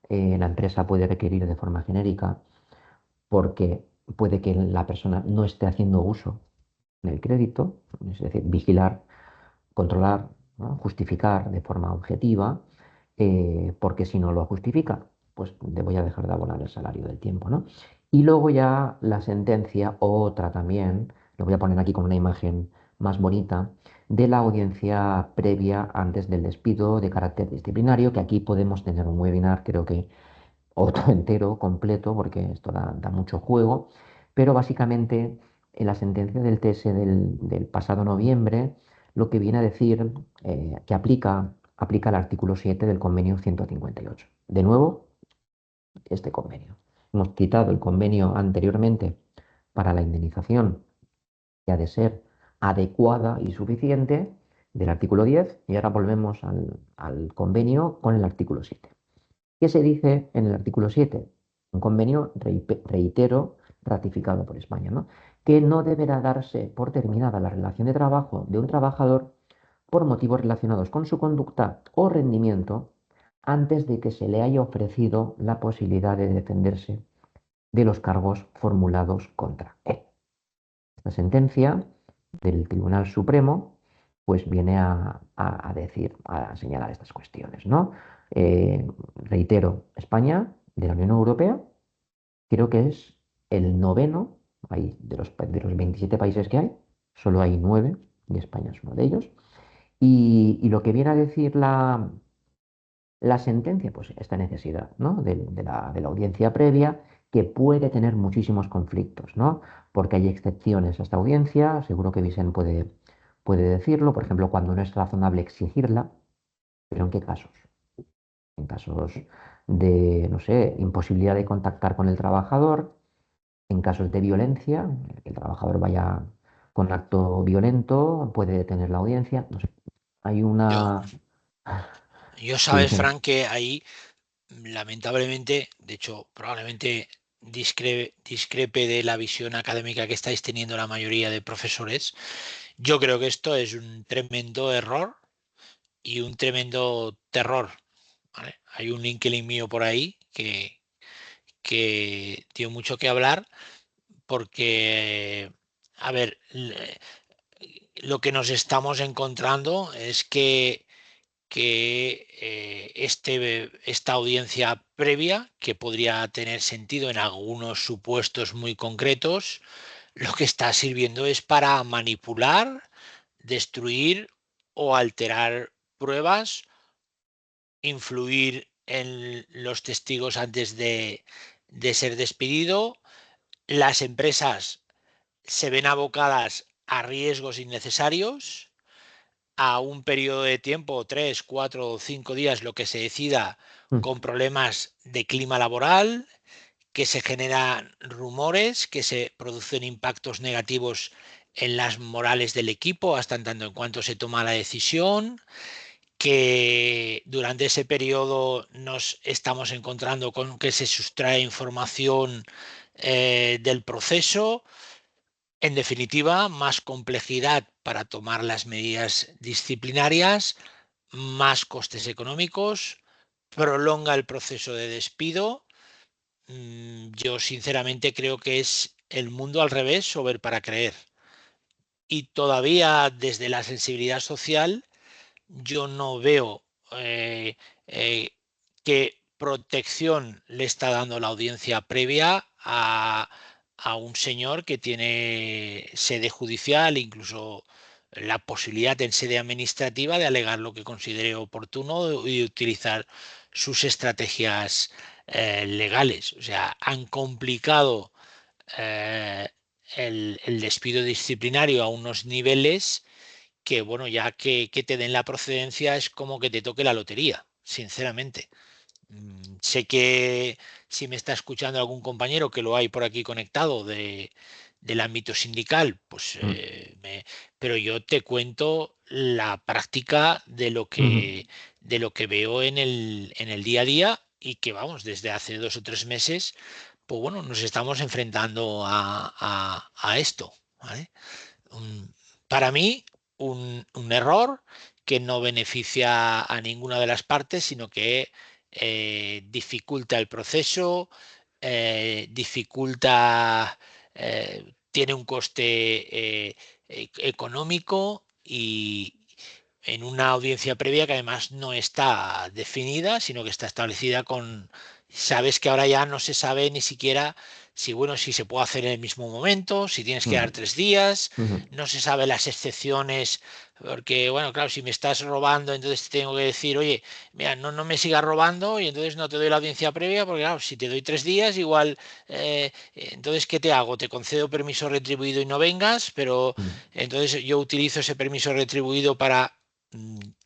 La empresa puede requerir de forma genérica porque puede que la persona no esté haciendo uso del crédito, es decir, vigilar, controlar, ¿no? Justificar de forma objetiva, porque si no lo justifica, pues le voy a dejar de abonar el salario del tiempo, ¿no? Y luego ya la sentencia, otra también, lo voy a poner aquí con una imagen más bonita, de la audiencia previa antes del despido de carácter disciplinario, que aquí podemos tener un webinar, creo que otro entero, completo, porque esto da mucho juego, pero básicamente en la sentencia del TS del pasado noviembre, lo que viene a decir que aplica el artículo 7 del convenio 158. De nuevo, este convenio. Hemos citado el convenio anteriormente para la indemnización que ha de ser adecuada y suficiente del artículo 10 y ahora volvemos al convenio con el artículo 7. ¿Qué se dice en el artículo 7? Un convenio, reitero, ratificado por España, ¿no? Que no deberá darse por terminada la relación de trabajo de un trabajador por motivos relacionados con su conducta o rendimiento antes de que se le haya ofrecido la posibilidad de defenderse de los cargos formulados contra él. Esta sentencia del Tribunal Supremo pues viene a decir, a señalar estas cuestiones, ¿no? Reitero, España, de la Unión Europea, creo que es el noveno, ahí, de los 27 países que hay, solo hay 9, y España es uno de ellos. Y lo que viene a decir la sentencia, pues esta necesidad, ¿no? De la audiencia previa, que puede tener muchísimos conflictos, ¿no? Porque hay excepciones a esta audiencia, seguro que Vicente puede decirlo, por ejemplo, cuando no es razonable exigirla, pero ¿en qué casos? En casos de, no sé, imposibilidad de contactar con el trabajador, en casos de violencia, que el trabajador vaya con acto violento, puede detener la audiencia, no sé. Hay Yo, una... yo Sí, sabes, Vicente. Frank, que ahí, lamentablemente, de hecho, probablemente discrepe de la visión académica que estáis teniendo la mayoría de profesores. Yo creo que esto es un tremendo error y un tremendo terror. ¿Vale? Hay un LinkedIn mío por ahí que dio mucho que hablar porque, a ver, lo que nos estamos encontrando es que esta audiencia previa, que podría tener sentido en algunos supuestos muy concretos, lo que está sirviendo es para manipular, destruir o alterar pruebas, influir en los testigos antes de ser despedido. Las empresas se ven abocadas a riesgos innecesarios, a un periodo de tiempo, 3, 4 o 5 días, lo que se decida, mm, con problemas de clima laboral, que se generan rumores, que se producen impactos negativos en las morales del equipo, hasta en tanto en cuanto se toma la decisión, que durante ese periodo nos estamos encontrando con que se sustrae información del proceso. En definitiva, más complejidad para tomar las medidas disciplinarias, más costes económicos, prolonga el proceso de despido. Yo sinceramente creo que es el mundo al revés o ver para creer. Y todavía desde la sensibilidad social yo no veo eh, eh, qué protección le está dando la audiencia previa a un señor que tiene sede judicial, incluso la posibilidad en sede administrativa de alegar lo que considere oportuno y utilizar sus estrategias legales. O sea, han complicado eh, el despido disciplinario a unos niveles que, bueno, ya que te den la procedencia es como que te toque la lotería, sinceramente. Sé que si me está escuchando algún compañero que lo hay por aquí conectado del ámbito sindical, pues, mm, pero yo te cuento la práctica ujú, de lo que veo en el día a día y que vamos, desde hace 2 o 3 meses, pues bueno, nos estamos enfrentando a esto, ¿vale? un- para mí, un error que no beneficia a ninguna de las partes, sino que dificulta el proceso, tiene un coste económico y en una audiencia previa que además no está definida, sino que está establecida con, sabes que ahora ya no se sabe ni siquiera si, bueno, si se puede hacer en el mismo momento, si tienes que dar mm, 3 días, ujú, no se sabe las excepciones, porque, bueno, claro, si me estás robando, entonces te tengo que decir, oye, mira, no me sigas robando y entonces no te doy la audiencia previa, porque, claro, si te doy 3 días, igual, entonces, ¿qué te hago? Te concedo permiso retribuido y no vengas, pero mm, entonces yo utilizo ese permiso retribuido para,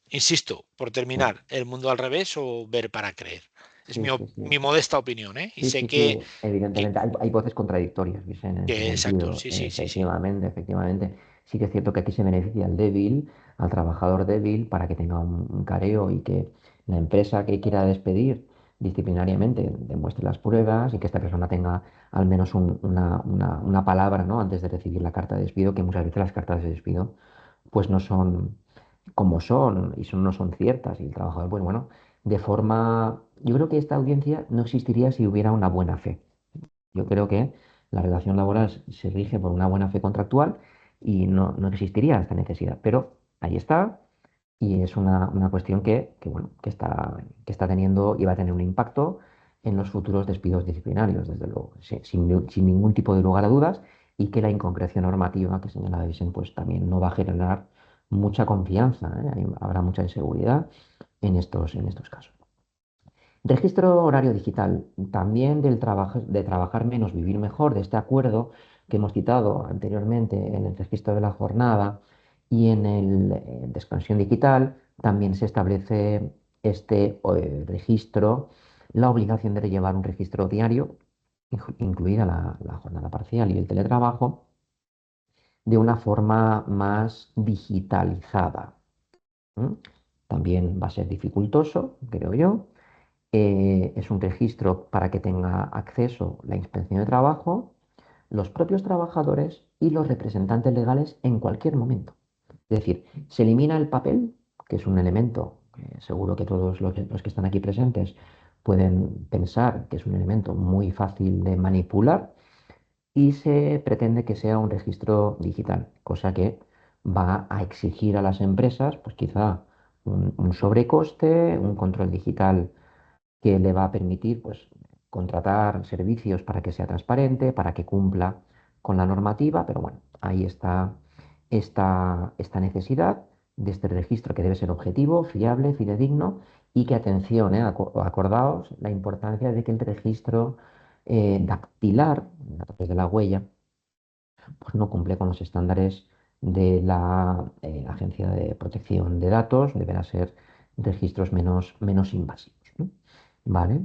insisto, por sí, terminar, el mundo al revés o ver para creer. Es sí, sí, sí. mi modesta opinión, ¿eh? Y Sí, sé sí, sí, que, evidentemente. Hay voces contradictorias, Vicente, en ese exacto, sentido. sí, sí, sí, sí. Efectivamente, efectivamente. Sí que es cierto que aquí se beneficia al débil, al trabajador débil, para que tenga un careo y que la empresa que quiera despedir disciplinariamente demuestre las pruebas y que esta persona tenga al menos una palabra, ¿no? Antes de recibir la carta de despido, que muchas veces las cartas de despido pues no son como son y no son ciertas. Y el trabajador, pues bueno, de forma... Yo creo que esta audiencia no existiría si hubiera una buena fe. Yo creo que la relación laboral se rige por una buena fe contractual y no existiría esta necesidad. Pero ahí está y es una cuestión bueno, que está teniendo y va a tener un impacto en los futuros despidos disciplinarios, desde luego, sin ningún tipo de lugar a dudas, y que la inconcreción normativa que señala Vicen, pues también no va a generar mucha confianza, ¿eh? Habrá mucha inseguridad en estos casos. Registro horario digital, también de trabajar menos, vivir mejor, de este acuerdo que hemos citado anteriormente en el registro de la jornada y en el desconexión digital, también se establece este registro, la obligación de llevar un registro diario, incluida la jornada parcial y el teletrabajo, de una forma más digitalizada. ¿M? También va a ser dificultoso, creo yo. Es un registro para que tenga acceso la inspección de trabajo, los propios trabajadores y los representantes legales en cualquier momento. Es decir, se elimina el papel, que es un elemento que seguro que todos los que están aquí presentes pueden pensar que es un elemento muy fácil de manipular y se pretende que sea un registro digital, cosa que va a exigir a las empresas, pues quizá un sobrecoste, un control digital que le va a permitir pues, contratar servicios para que sea transparente, para que cumpla con la normativa, pero bueno, ahí está esta necesidad de este registro que debe ser objetivo, fiable, fidedigno y que, atención, acordaos la importancia de que el registro dactilar, a través de la huella, pues no cumple con los estándares de la Agencia de Protección de Datos, deberá ser registros menos invasivos, ¿no? ¿Vale?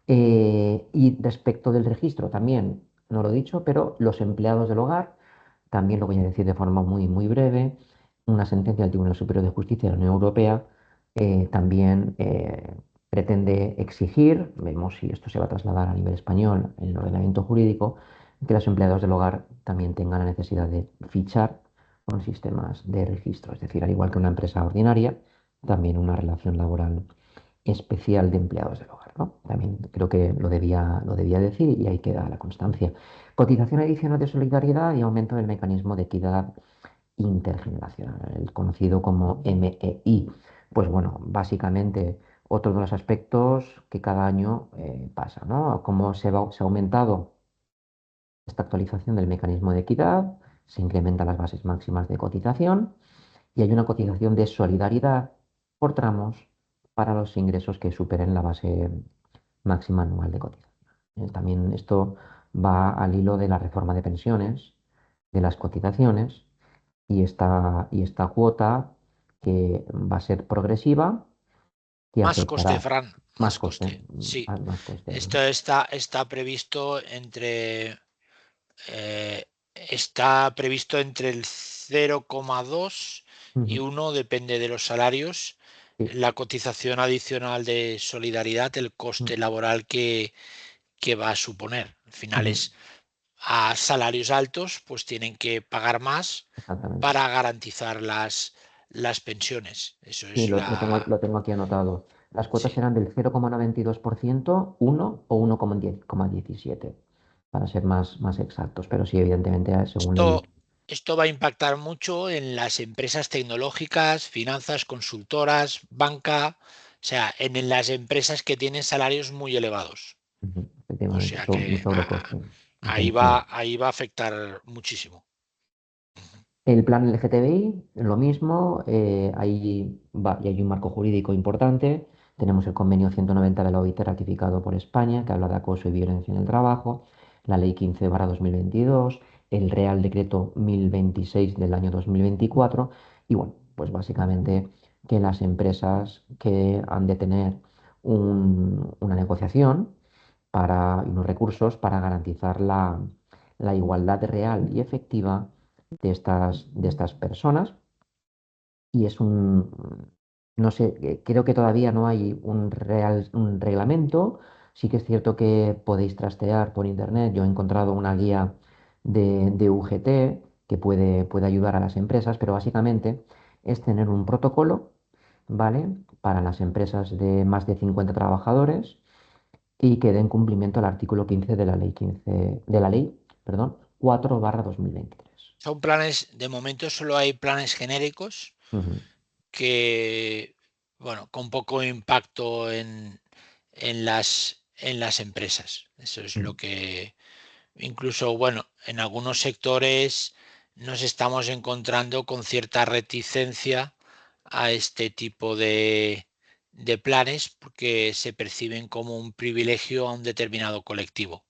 Y respecto del registro, también, no lo he dicho, pero los empleados del hogar, también lo voy a decir de forma muy breve, una sentencia del Tribunal Superior de Justicia de la Unión Europea también pretende exigir, vemos si esto se va a trasladar a nivel español en el ordenamiento jurídico, que los empleados del hogar también tengan la necesidad de fichar con sistemas de registro, es decir, al igual que una empresa ordinaria, también una relación laboral especial de empleados del hogar, ¿no? También creo que lo debía decir y ahí queda la constancia. Cotización adicional de solidaridad y aumento del mecanismo de equidad intergeneracional, el conocido como MEI. Pues bueno, básicamente otro de los aspectos que cada año pasa, ¿no? Como se ha aumentado esta actualización del mecanismo de equidad, se incrementan las bases máximas de cotización y hay una cotización de solidaridad por tramos para los ingresos que superen la base máxima anual de cotización. También esto va al hilo de la reforma de pensiones, de las cotizaciones y esta cuota que va a ser progresiva, que Más coste, afectará Fran, más más coste, coste. Sí, más coste, esto ¿no? está previsto está previsto entre el 0,2 y Ujú, 1, depende de los salarios, sí, la cotización adicional de solidaridad, el mm, coste laboral que va a suponer. Al final ujú, es a salarios altos, pues tienen que pagar más exactamente. para garantizar las pensiones. Eso Sí, es lo tengo aquí anotado. Las cuotas sí. serán del 0,92%, 1 o 1,17, para ser más exactos, pero sí, evidentemente, según ley. Esto va a impactar mucho en las empresas tecnológicas, finanzas, consultoras, banca, o sea, en las empresas que tienen salarios muy elevados. Ujú, O efectivamente, sea que un sobrecoste intencional. ahí va a afectar muchísimo. El plan LGTBI, lo mismo, ahí va, y hay un marco jurídico importante. Tenemos el convenio 190 de la OIT ratificado por España, que habla de acoso y violencia en el trabajo, la ley 15/2022, el Real Decreto 1026 del año 2024, y bueno, pues básicamente que las empresas que han de tener una negociación y unos recursos para garantizar la igualdad real y efectiva de estas personas y no sé, creo que todavía no hay un reglamento. Sí que es cierto que podéis trastear por internet. Yo he encontrado una guía de UGT que puede ayudar a las empresas, pero básicamente es tener un protocolo, ¿vale? Para las empresas de más de 50 trabajadores y que den cumplimiento al artículo 15 de la ley 15, de la ley, perdón, 4/2023. Son planes, de momento solo hay planes genéricos Ujú, que, bueno, con poco impacto en las empresas. Eso es ujú. lo que, incluso, bueno, en algunos sectores nos estamos encontrando con cierta reticencia a este tipo de planes porque se perciben como un privilegio a un determinado colectivo.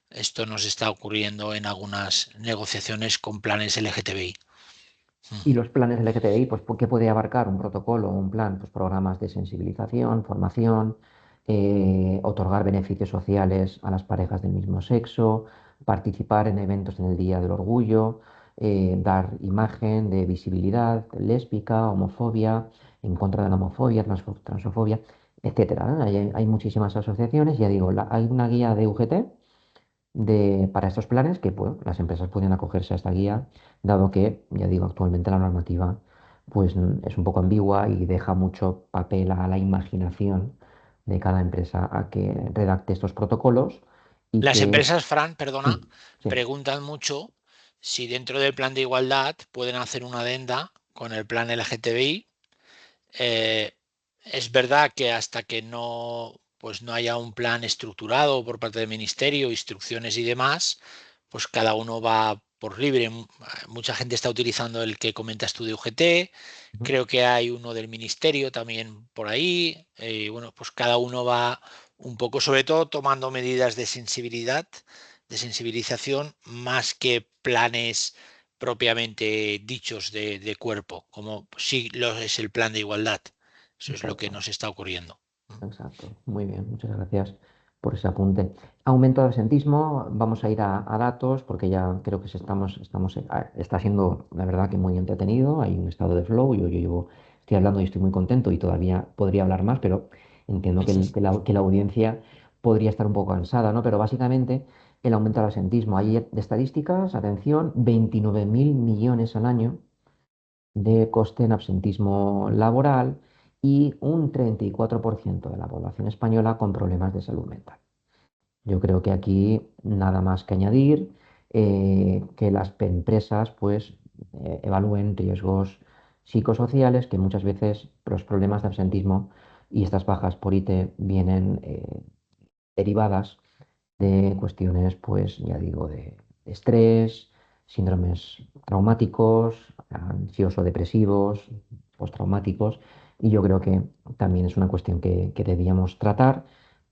Esto nos está ocurriendo en algunas negociaciones con planes LGTBI. Y Ujú. los planes LGTBI, pues, ¿qué puede abarcar un protocolo o un plan? Pues programas de sensibilización, formación, otorgar beneficios sociales a las parejas del mismo sexo, participar en eventos en el Día del Orgullo, dar imagen de visibilidad lésbica, homofobia, en contra de la homofobia, transfobia, etcétera, ¿eh? Hay muchísimas asociaciones, ya digo, hay una guía de UGT para estos planes que pues, las empresas pueden acogerse a esta guía, dado que, ya digo, actualmente la normativa pues, es un poco ambigua y deja mucho papel a la imaginación de cada empresa a que redacte estos protocolos y Las que... empresas, Fran, perdona, Mm, sí. preguntan mucho si dentro del plan de igualdad pueden hacer una adenda con el plan LGTBI. Eh, es verdad que hasta que pues no haya un plan estructurado por parte del ministerio, instrucciones y demás, pues cada uno va por libre. Mucha gente está utilizando el que comentas tú de UGT, Ujú. creo que hay uno del ministerio también por ahí. Bueno, pues cada uno va un poco, sobre todo tomando medidas de sensibilidad, de sensibilización, más que planes propiamente dichos de cuerpo, como sí es el plan de igualdad. Eso es lo que Exacto. nos está ocurriendo. Exacto, muy bien, muchas gracias por ese apunte. Aumento de absentismo, vamos a ir a datos porque ya creo que está siendo la verdad que muy entretenido, hay un estado de flow, estoy hablando y estoy muy contento y todavía podría hablar más, pero entiendo que la audiencia podría estar un poco cansada, ¿no? Pero básicamente el aumento del absentismo, hay de estadísticas, atención, 29.000 millones al año de coste en absentismo laboral y un 34% de la población española con problemas de salud mental. Yo creo que aquí nada más que añadir que las empresas pues evalúen riesgos psicosociales, que muchas veces los problemas de absentismo y estas bajas por IT vienen derivadas de cuestiones, pues ya digo, de estrés, síndromes traumáticos, ansioso-depresivos, postraumáticos, y yo creo que también es una cuestión que debíamos tratar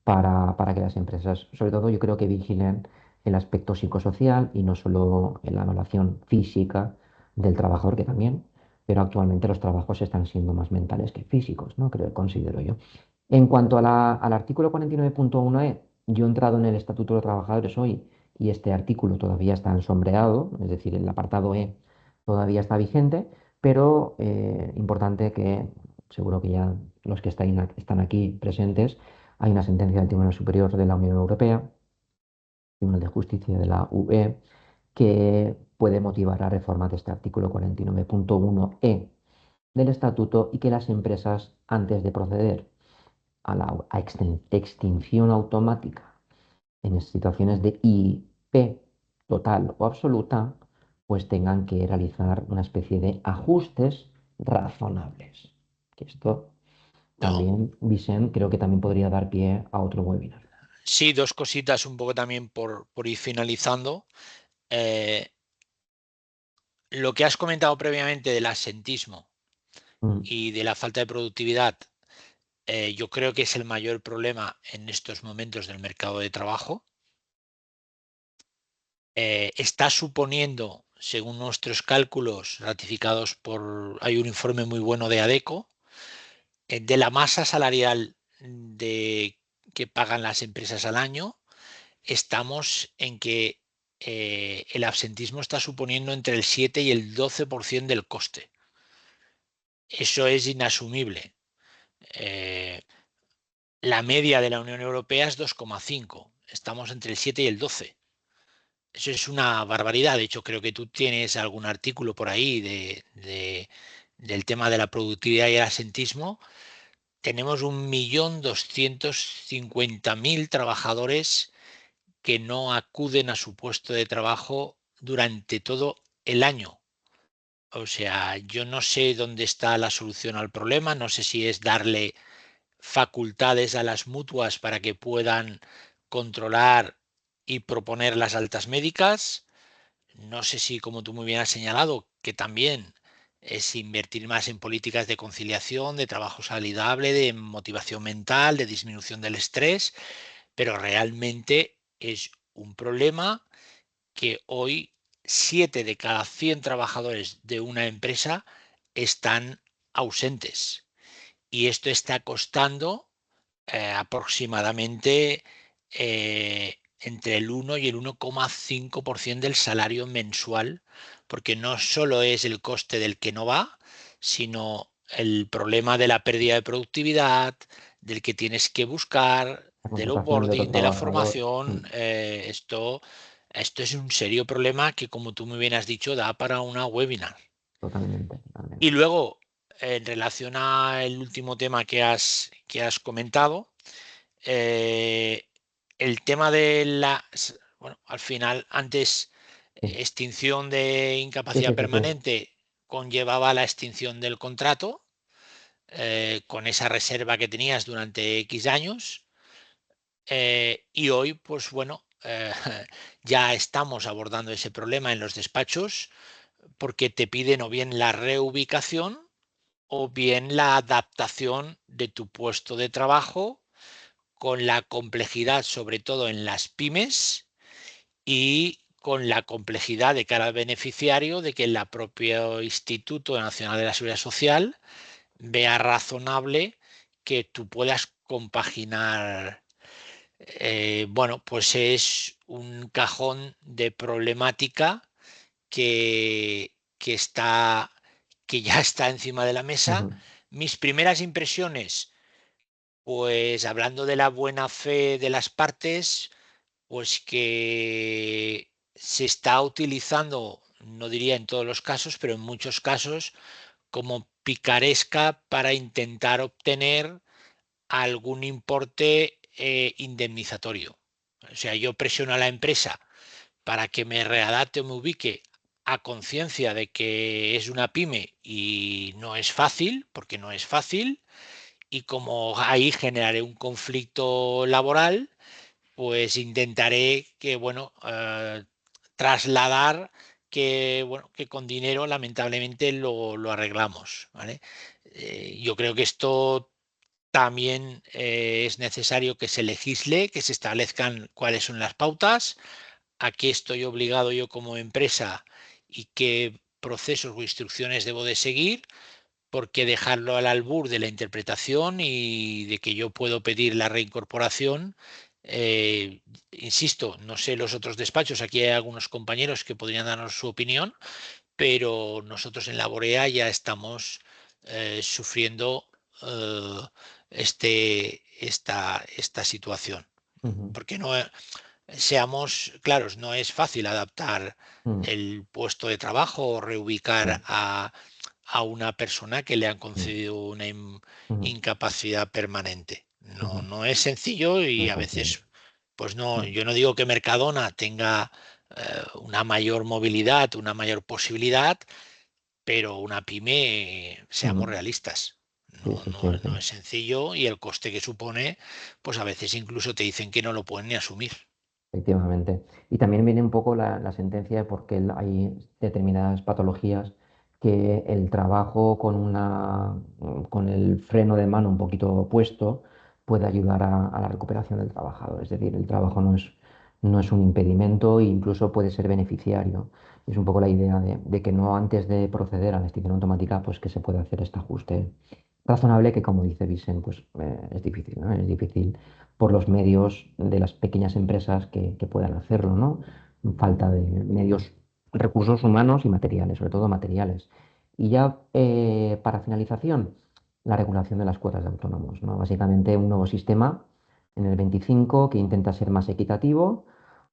para que las empresas, sobre todo yo creo que vigilen el aspecto psicosocial y no solo en la evaluación física del trabajador, que también, pero actualmente los trabajos están siendo más mentales que físicos, ¿no? Considero yo. En cuanto a al artículo 49.1e, yo he entrado en el Estatuto de Trabajadores hoy y este artículo todavía está ensombreado, es decir, el apartado E todavía está vigente, pero importante que seguro que ya los que están aquí presentes, hay una sentencia del Tribunal Superior de la Unión Europea, Tribunal de Justicia de la UE, que puede motivar la reforma de este artículo 49.1e del Estatuto y que las empresas, antes de proceder a la extinción automática en situaciones de IP total o absoluta, pues tengan que realizar una especie de ajustes razonables. Que esto No. también, Vicent, creo que también podría dar pie a otro webinar. Sí, dos cositas un poco también por ir finalizando. Eh, lo que has comentado previamente del asentismo Mm, y de la falta de productividad, yo creo que es el mayor problema en estos momentos del mercado de trabajo. Está suponiendo, según nuestros cálculos ratificados hay un informe muy bueno de ADECO, de la masa salarial que pagan las empresas al año, estamos en que el absentismo está suponiendo entre el 7 y el 12% del coste. Eso es inasumible. Eh, la media de la Unión Europea es 2,5. Estamos entre el 7 y el 12. Eso es una barbaridad. De hecho, creo que tú tienes algún artículo por ahí del tema de la productividad y el asentismo. Tenemos 1.250.000 trabajadores que no acuden a su puesto de trabajo durante todo el año. O sea, yo no sé dónde está la solución al problema, no sé si es darle facultades a las mutuas para que puedan controlar y proponer las altas médicas. No sé si, como tú muy bien has señalado, que también es invertir más en políticas de conciliación, de trabajo saludable, de motivación mental, de disminución del estrés, pero realmente es un problema que hoy 7 de cada 100 trabajadores de una empresa están ausentes. Y esto está costando aproximadamente entre el 1 y el 1,5% del salario mensual, porque no solo es el coste del que no va, sino el problema de la pérdida de productividad, del que tienes que buscar, la del contratación de otro onboarding, de la trabajador. formación. Esto es un serio problema que, como tú muy bien has dicho, da para una webinar. Totalmente, Y totalmente. luego, en relación al último tema que has comentado, eh, el tema de bueno, al final, antes, Sí, extinción de sí, incapacidad sí, sí, sí. permanente conllevaba la extinción del contrato, con esa reserva que tenías durante X años. Y hoy, pues bueno, ya estamos abordando ese problema en los despachos porque te piden o bien la reubicación o bien la adaptación de tu puesto de trabajo con la complejidad, sobre todo en las pymes y con la complejidad de cara al beneficiario de que el propio Instituto Nacional de la Seguridad Social vea razonable que tú puedas compaginar. Bueno, pues es un cajón de problemática que está, que ya está encima de la mesa. Ujú, Mis primeras impresiones, pues hablando de la buena fe de las partes, pues que se está utilizando, no diría en todos los casos, pero en muchos casos, como picaresca para intentar obtener algún importe indemnizatorio. O sea, yo presiono a la empresa para que me readapte o me ubique a conciencia de que es una pyme y no es fácil, porque no es fácil, y como ahí generaré un conflicto laboral, pues intentaré que, bueno, trasladar que, bueno, que con dinero lamentablemente lo arreglamos, ¿vale? Yo creo que esto también es necesario que se legisle, que se establezcan cuáles son las pautas, a qué estoy obligado yo como empresa y qué procesos o instrucciones debo de seguir, porque dejarlo al albur de la interpretación y de que yo puedo pedir la reincorporación. Insisto, no sé los otros despachos, aquí hay algunos compañeros que podrían darnos su opinión, pero nosotros en la Borea ya estamos sufriendo eh, esta situación. ujú, Porque no, seamos claros, no es fácil adaptar ujú, el puesto de trabajo o reubicar no, a una persona que le han no, concedido una ujú, incapacidad permanente. No, ujú, no es sencillo no y es a sencillo. veces, pues no, Mm, yo no digo que Mercadona tenga una mayor movilidad, una mayor posibilidad, pero una pyme, seamos ujú, realistas. sí, No, sí, no, sí, no sí. es sencillo y el coste que supone, pues a veces incluso te dicen que no lo pueden ni asumir. Efectivamente. Y también viene un poco la sentencia de por qué hay determinadas patologías que el trabajo con el freno de mano un poquito puesto puede ayudar a la recuperación del trabajador. Es decir, el trabajo no es un impedimento e incluso puede ser beneficiario. Es un poco la idea de que no antes de proceder a la extinción automática, pues que se puede hacer este ajuste razonable que, como dice Vicent, pues es difícil, ¿no? Es difícil por los medios de las pequeñas empresas que puedan hacerlo, ¿no? Falta de medios, recursos humanos y materiales, sobre todo materiales. Y ya para finalización, la regulación de las cuotas de autónomos, ¿no? Básicamente un nuevo sistema en el 25 que intenta ser más equitativo,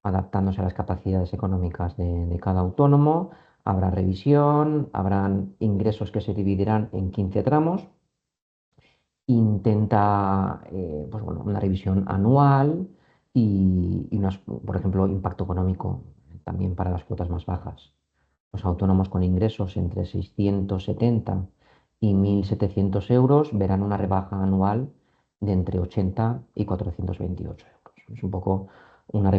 adaptándose a las capacidades económicas de cada autónomo. Habrá revisión, habrán ingresos que se dividirán en 15 tramos, intenta pues bueno, una revisión anual por ejemplo, impacto económico también para las cuotas más bajas. Los autónomos con ingresos entre 670 y 1.700 euros verán una rebaja anual de entre 80 y 428 euros. Es un poco una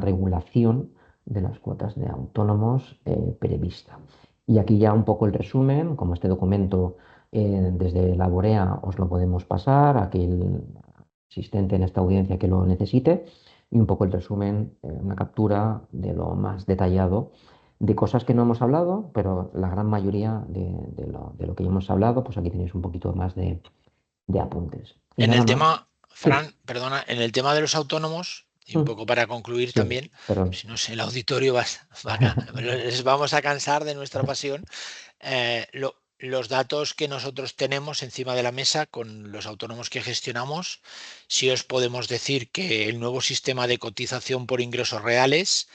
regulación de las cuotas de autónomos prevista. Y aquí ya un poco el resumen, como este documento desde la Borea os lo podemos pasar a aquel asistente en esta audiencia que lo necesite y un poco el resumen, una captura de lo más detallado de cosas que no hemos hablado, pero la gran mayoría de lo que ya hemos hablado, pues aquí tenéis un poquito más de apuntes. Y En nada el más. tema, Sí, Fran, perdona, en el tema de los autónomos, y un mm, poco para concluir sí, también, perdón. si no sé, el auditorio les vamos a cansar de nuestra pasión. Los datos que nosotros tenemos encima de la mesa con los autónomos que gestionamos, sí os podemos decir que el nuevo sistema de cotización por ingresos reales,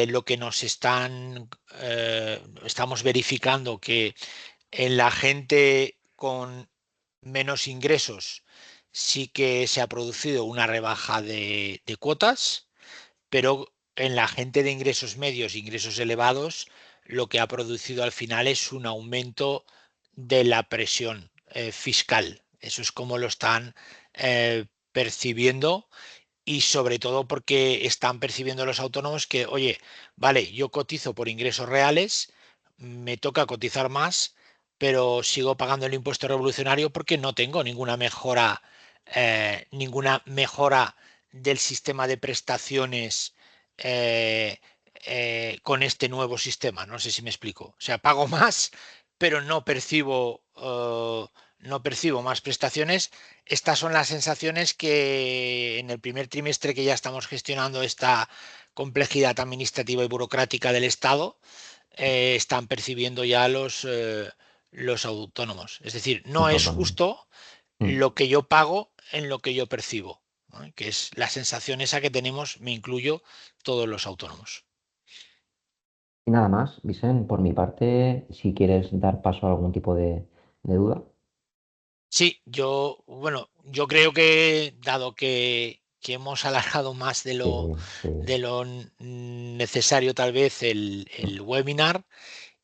lo que estamos verificando que en la gente con menos ingresos sí que se ha producido una rebaja de cuotas, pero en la gente de ingresos medios, ingresos elevados, lo que ha producido al final es un aumento de la presión fiscal. Eso es como lo están percibiendo y sobre todo porque están percibiendo los autónomos que, oye, vale, yo cotizo por ingresos reales, me toca cotizar más, pero sigo pagando el impuesto revolucionario porque no tengo ninguna mejora del sistema de prestaciones eh, con este nuevo sistema. No sé si me explico. O sea, pago más, pero no percibo más prestaciones. Estas son las sensaciones que en el primer trimestre que ya estamos gestionando esta complejidad administrativa y burocrática del Estado, están percibiendo ya los autónomos. Es decir, no Los es autónomos. justo Mm. lo que yo pago en lo que yo percibo, ¿no? Que es la sensación esa que tenemos, me incluyo, todos los autónomos. Y nada más, Vicente, por mi parte, si quieres dar paso a algún tipo de duda. Sí, bueno, yo creo que dado que hemos alargado más Sí, sí. de lo necesario tal vez Mm. el webinar,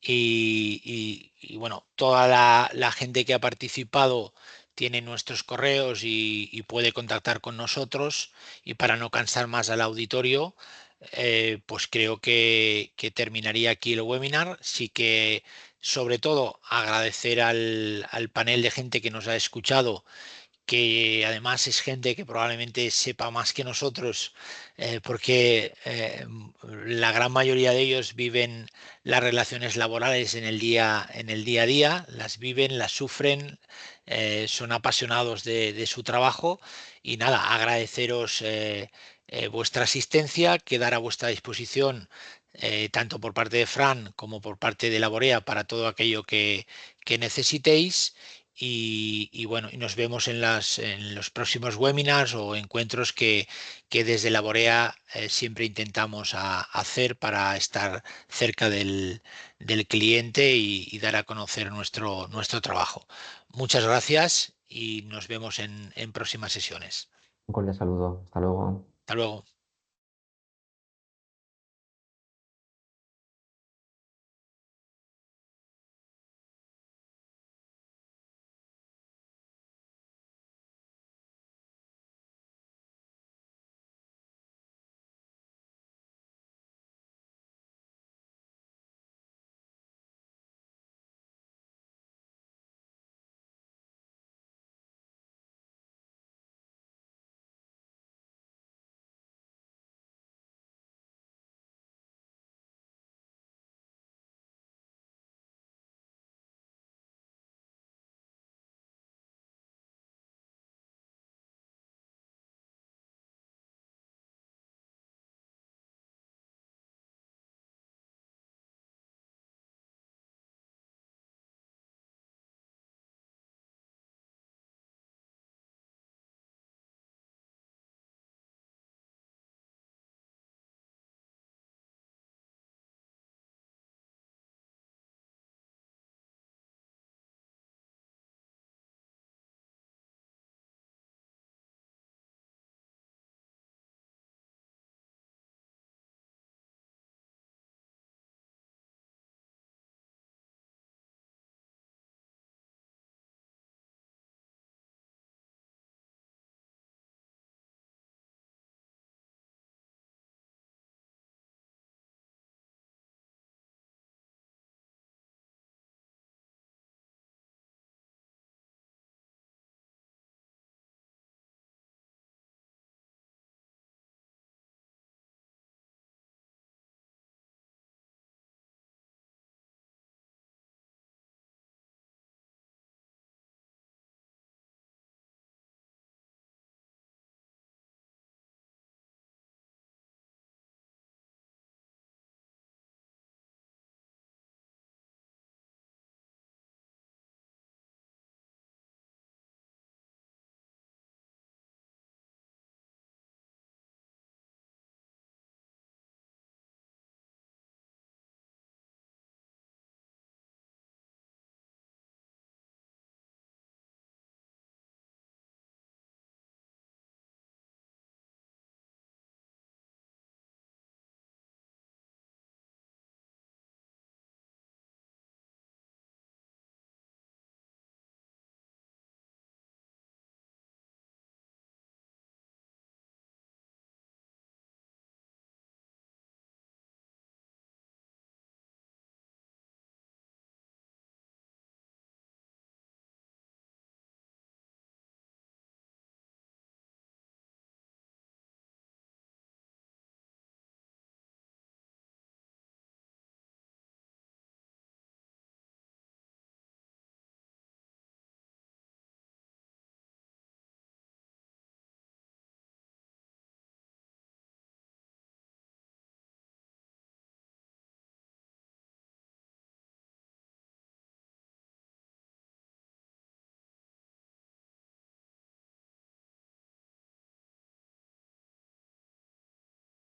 y bueno, toda la gente que ha participado tiene nuestros correos y puede contactar con nosotros. Y para no cansar más al auditorio, pues creo que terminaría aquí el webinar. Sí que, sobre todo, agradecer al panel de gente que nos ha escuchado, que además es gente que probablemente sepa más que nosotros, porque la gran mayoría de ellos viven las relaciones laborales en el día a día, las viven, las sufren, son apasionados de su trabajo. Y nada, agradeceros vuestra asistencia, quedar a vuestra disposición, tanto por parte de Fran como por parte de Laborea, para todo aquello que necesitéis. Y bueno, y nos vemos en los próximos webinars o encuentros que desde Laborea siempre intentamos hacer para estar cerca del cliente y dar a conocer nuestro trabajo. Muchas gracias y nos vemos en próximas sesiones. Un cordial saludo. Hasta luego. Hasta luego.